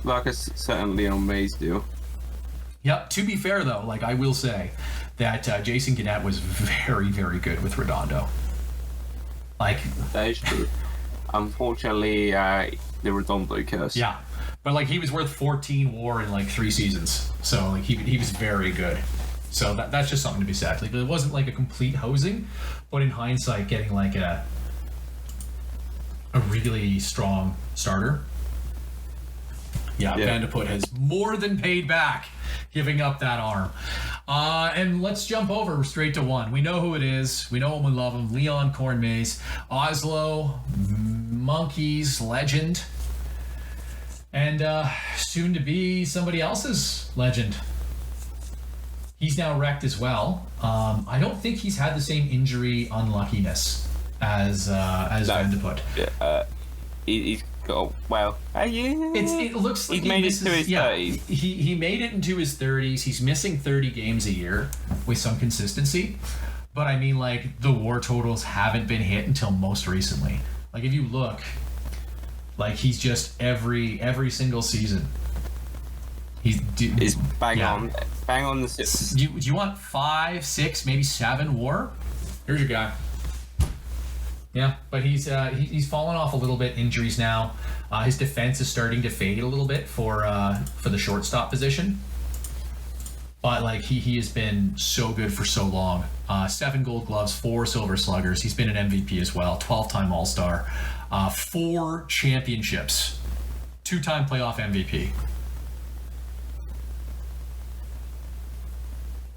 Like a certain Leon Mays do. Yep. To be fair, though, like, I will say that Jason Gannett was very, very good with Redondo. Like, That is true. Unfortunately, the Redondo curse. yeah. But like he was worth 14 WAR in like 3 seasons, so like he was very good. So that's just something to be said. Like it wasn't like a complete hosing, but in hindsight, getting like a really strong starter. Yeah, Vandeput has more than paid back, giving up that arm. And let's jump over straight to one. We know who it is. We know him. We love him. Leon Cornmaze, Oslo, Monkeys legend, and soon to be somebody else's legend. He's now wrecked as well. I don't think he's had the same injury unluckiness as Vandeput. He's got It looks like he's made it to his 30s. He made it into his 30s. He's missing 30 games a year with some consistency. But I mean, like, the WAR totals haven't been hit until most recently. Like, if you look, like, he's just every single season. He's bang on the six. Do you want 5, 6, maybe 7 WAR? Here's your guy. Yeah, but he's fallen off a little bit. Injuries now. His defense is starting to fade a little bit for the shortstop position. But like he has been so good for so long. 7 Gold Gloves, 4 Silver Sluggers. He's been an MVP as well. 12-time All-Star. 4 championships. 2-time playoff MVP.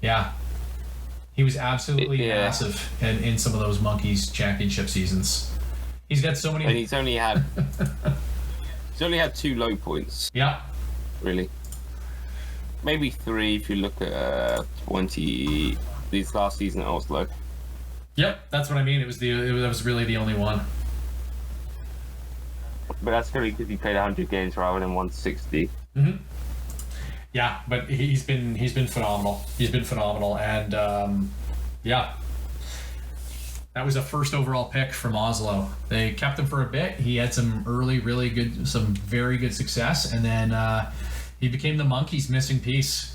Yeah. He was absolutely massive in some of those Monkeys championship seasons. He's got so many... And he's only had 2 low points. Yeah. Really. Maybe 3 if you look at 20... This last season at Oslo. Yep, that's what I mean. It was really the only one. But that's really because he played 100 games rather than 160. Mm-hmm. Yeah, but he's been phenomenal. He's been phenomenal, and yeah, that was a first overall pick from Oslo. They kept him for a bit. He had some early, some very good success, and then he became the Monkeys' missing piece.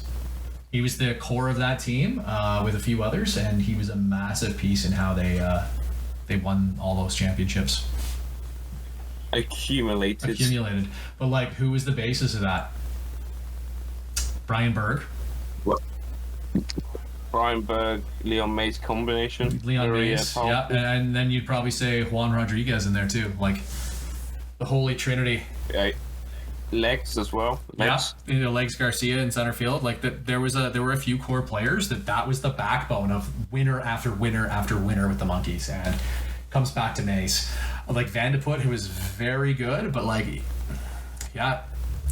He was the core of that team with a few others, and he was a massive piece in how they won all those championships. Accumulated, but like, who was the basis of that? Brian Berg. What? Brian Berg, Leon Mays combination. Leon Mays, yeah, and then you'd probably say Juan Rodriguez in there too, like the Holy Trinity. Yeah. Legs as well. Legs. Yeah, Legs Garcia in center field. Like there were a few core players that was the backbone of winner after winner after winner with the Monkeys, and comes back to Mays. Like Vandeput, who was very good, but like, yeah,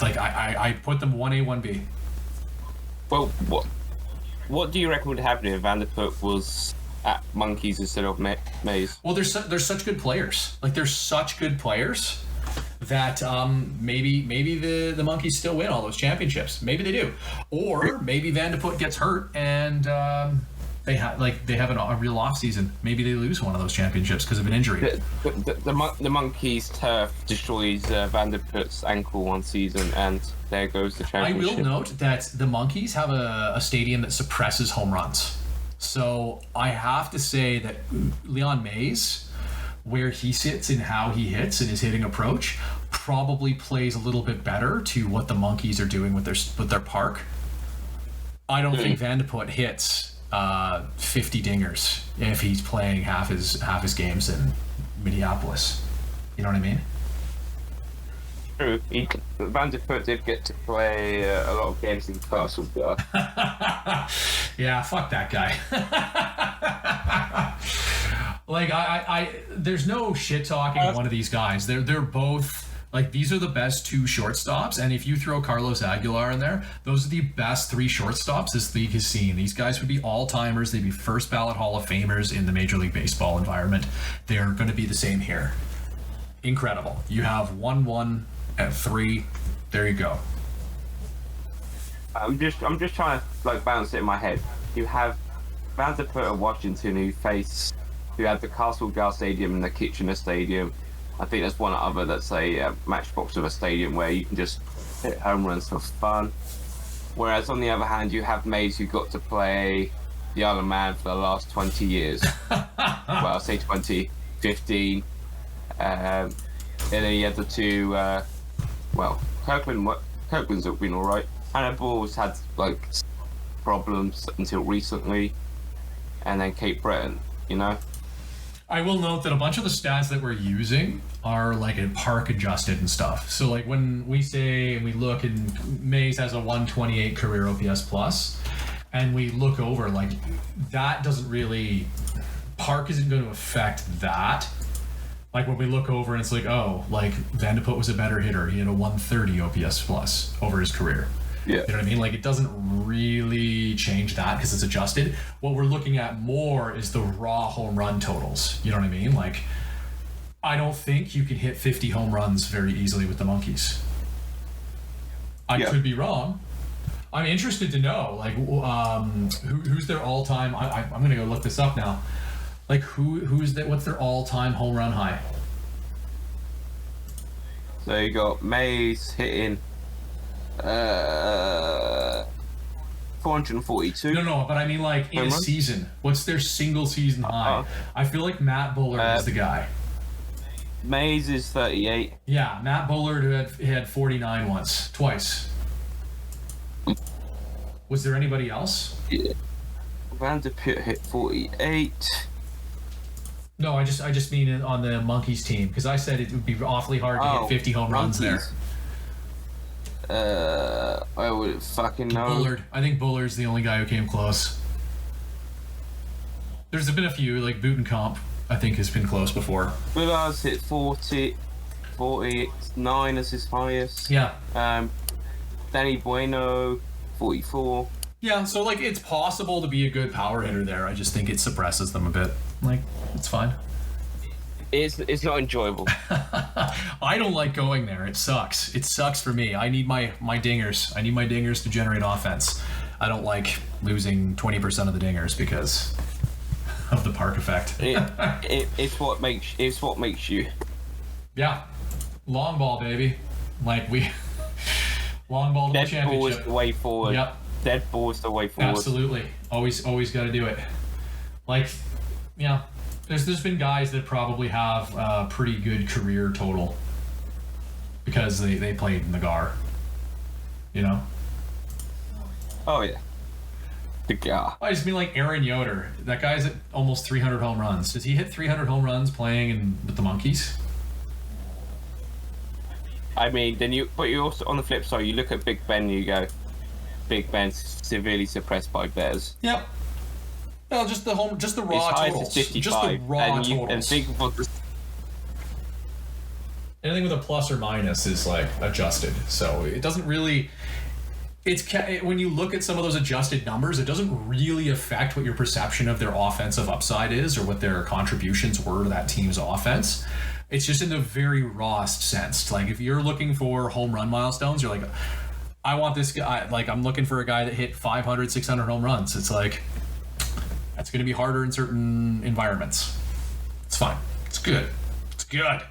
like I put them 1A, 1B. Well, what do you reckon would happen if Vandeput was at Monkeys instead of Mays? Well, there's such good players. Like, there's such good players that maybe the Monkeys still win all those championships. Maybe they do, or maybe Vandeput gets hurt and they have a real off season. Maybe they lose one of those championships because of an injury. The Monkeys' turf destroys Vandeput's ankle one season, and there goes the championship. I will note that the Monkeys have a stadium that suppresses home runs. So I have to say that Leon Mays, where he sits and how he hits and his hitting approach, probably plays a little bit better to what the Monkeys are doing with their park. I don't think Vandeput hits 50 dingers if he's playing half his games in Minneapolis. You know what I mean? True. Vandeput did get to play a lot of games in Castle. Yeah, fuck that guy. Like I there's no shit talking one of these guys. They're both like, these are the best 2 shortstops, and if you throw Carlos Aguilar in there, those are the best 3 shortstops this league has seen. These guys would be all-timers. They'd be first ballot Hall of Famers in the Major League Baseball environment. They're going to be the same here. Incredible. You have 1-1 at 3. There you go. I'm just trying to like balance it in my head. You have Vandeput at Washington who had the Castle Gar Stadium and the Kitchener Stadium. I think there's one other that's a matchbox of a stadium where you can just hit home runs for fun. Whereas on the other hand, you have Mays who got to play the Isle of Man for the last 20 years. Well, I'll say 20, 15. And then you had the 2, Kirkland's have been all right. Hannibal's had like problems until recently, and then Cape Breton, you know. I will note that a bunch of the stats that we're using are like in park adjusted and stuff. So like when we say and we look and Mays has a 128 career OPS plus, and we look over like that doesn't really park isn't going to affect that. Like when we look over and it's like, oh, like Vanderput was a better hitter. He had a 130 OPS plus over his career. Yeah. You know what I mean? Like it doesn't really change that because it's adjusted. What we're looking at more is the raw home run totals. You know what I mean? Like I don't think you can hit 50 home runs very easily with the Monkeys. I could be wrong. I'm interested to know, like, who's their all-time? I'm gonna go look this up now. Like, who's that? What's their all-time home run high? So you got Mays hitting 442. No, but I mean, like, in a season. What's their single season high? I feel like Matt Bullard is the guy. Mays is 38. Yeah, Matt Bullard had 49 twice. Was there anybody else? Yeah. Vanderput hit 48. No, I just mean on the Monkeys team because I said it would be awfully hard to hit 50 home runs there. I would fucking know. Bullard. I think Bullard's the only guy who came close. There's been a few, like Butenkamp, I think has been close before. Bullard's hit 40, 49 as his highest. Yeah. Danny Bueno, 44. Yeah, so like it's possible to be a good power hitter there. I just think it suppresses them a bit. Like, it's fine. It's not enjoyable. I don't like going there. It sucks. It sucks for me. I need my dingers. I need my dingers to generate offense. I don't like losing 20% of the dingers because of the park effect. It's what makes you. Yeah. Long ball, baby. Like long ball to the championship. Dead ball is the way forward. Yep. Dead ball is the way forward. Absolutely. Always got to do it. Like, yeah. There's been guys that probably have a pretty good career total because they played in the GAR. You know? Oh, yeah. The GAR. I just mean like Aaron Yoder. That guy's at almost 300 home runs. Does he hit 300 home runs playing with the Monkeys? I mean, you also, on the flip side, you look at Big Ben and you go, Big Ben's severely suppressed by Bears. Yep. No, just the raw totals. Just the raw totals. And think about this. Anything with a plus or minus is like adjusted, so it doesn't really. When you look at some of those adjusted numbers, it doesn't really affect what your perception of their offensive upside is or what their contributions were to that team's offense. It's just in the very rawest sense. Like if you're looking for home run milestones, you're like, I want this guy. Like I'm looking for a guy that hit 500, 600 home runs. It's like. That's going to be harder in certain environments. It's fine. It's good. It's good.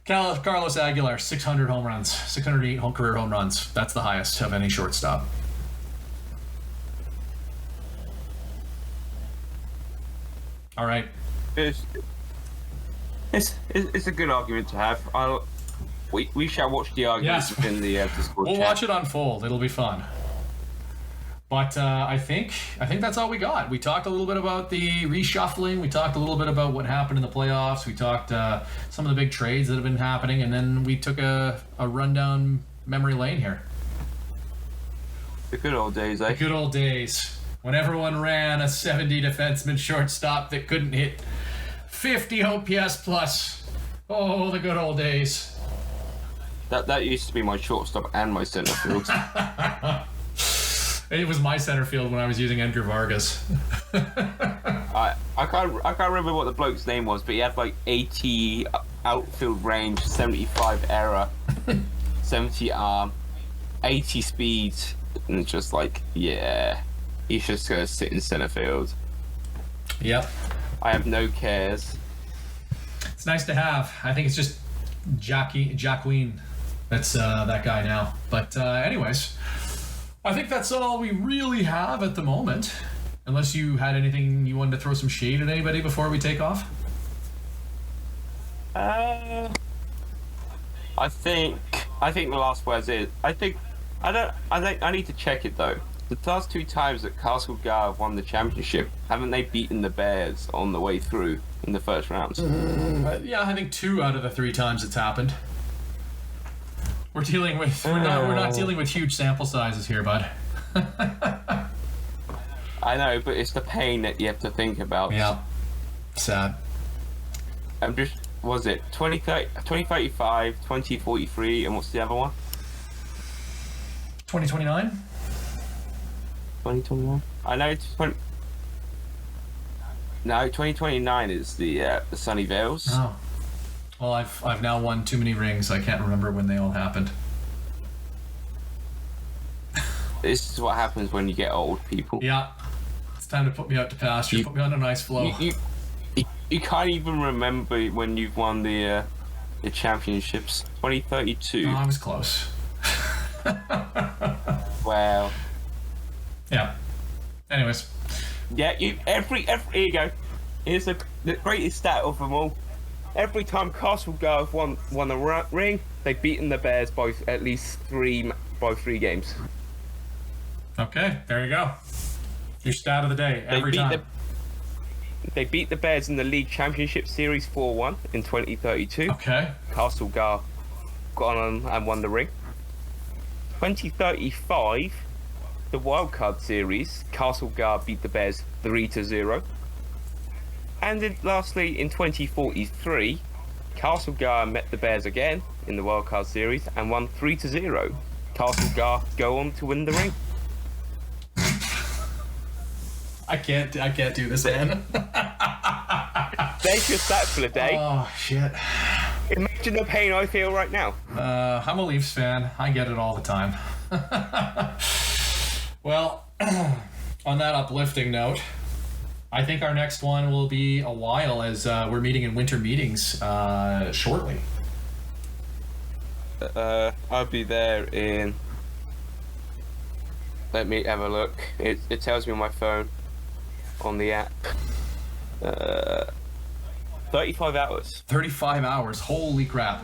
Carlos Aguilar, 600 home runs, 608 career home runs. That's the highest of any shortstop. All right. It's a good argument to have. We shall watch the arguments within the Discord We'll chat. watch it unfold. It'll be fun. But I think that's all we got. We talked a little bit about the reshuffling. We talked a little bit about what happened in the playoffs. We talked some of the big trades that have been happening, and then we took a run down memory lane here. The good old days, eh? The good old days when everyone ran a 70 defenseman shortstop that couldn't hit 50 OPS plus. Oh, the good old days. That used to be my shortstop and my center field. It was my center field when I was using Edgar Vargas. I can't remember what the bloke's name was, but he had like 80 outfield range, 75 error, 70 arm, 80 speed, and it's just like, yeah, he's just gonna sit in center field. Yep. I have no cares. It's nice to have. I think it's just Jacqueline. That's that guy now. But anyways. I think that's all we really have at the moment. Unless you had anything you wanted to throw some shade at anybody before we take off? I think I think the last words is. I think I need to check it though. The last 2 times that Castle Gar won the championship, haven't they beaten the Bears on the way through in the first round? Yeah, I think 2 out of the 3 times it's happened. We're not dealing with huge sample sizes here, bud. I know, but it's the pain that you have to think about. Yeah. Sad. I'm just, was it 2035, 2043, and what's the other one? 2029? 2021? I know it's 2029 is the Sunny Vales. Oh. Well, I've now won too many rings. I can't remember when they all happened. This is what happens when you get old, people. Yeah. It's time to put me out to pasture. Put me on a nice flow. You can't even remember when you've won the championships. 2032. Oh, I was close. Wow. Yeah. Anyways. Yeah, every here you go. Here's the greatest stat of them all. Every time Castle Gar won a ring, they've beaten the Bears by at least 3 games. Okay, there you go. Your stat of the day every time. They beat the Bears in the League Championship Series 4-1 in 2032. Okay. Castle Gar got on and won the ring. 2035, the Wildcard Series, Castle Gar beat the Bears 3-0. And then lastly, in 2043, Castle Gar met the Bears again in the Wildcard Series and won 3-0. Castle Gar go on to win the ring. I can't do this, man. There's your stat for the day. Oh shit. Imagine the pain I feel right now. I'm a Leafs fan. I get it all the time. Well, on that uplifting note, I think our next one will be a while as we're meeting in winter meetings shortly. I'll be there in. Let me have a look. It tells me on my phone, on the app. 35 hours. 35 hours. Holy crap.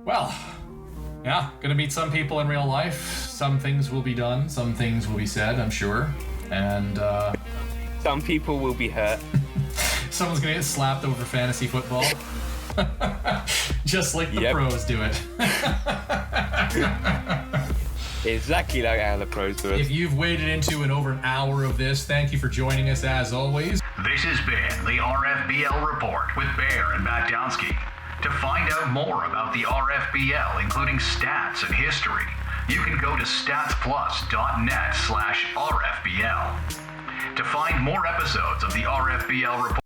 Well, yeah, gonna meet some people in real life. Some things will be done, some things will be said, I'm sure. And some people will be hurt. Someone's gonna get slapped over fantasy football. Just like the pros do it. Exactly like how the pros do it. If you've waded into over an hour of this, thank you for joining us as always. This has been the RFBL Report with Bear and Matt Downsky. To find out more about the RFBL, including stats and history, you can go to statsplus.net/RFBL. To find more episodes of the RFBL Report,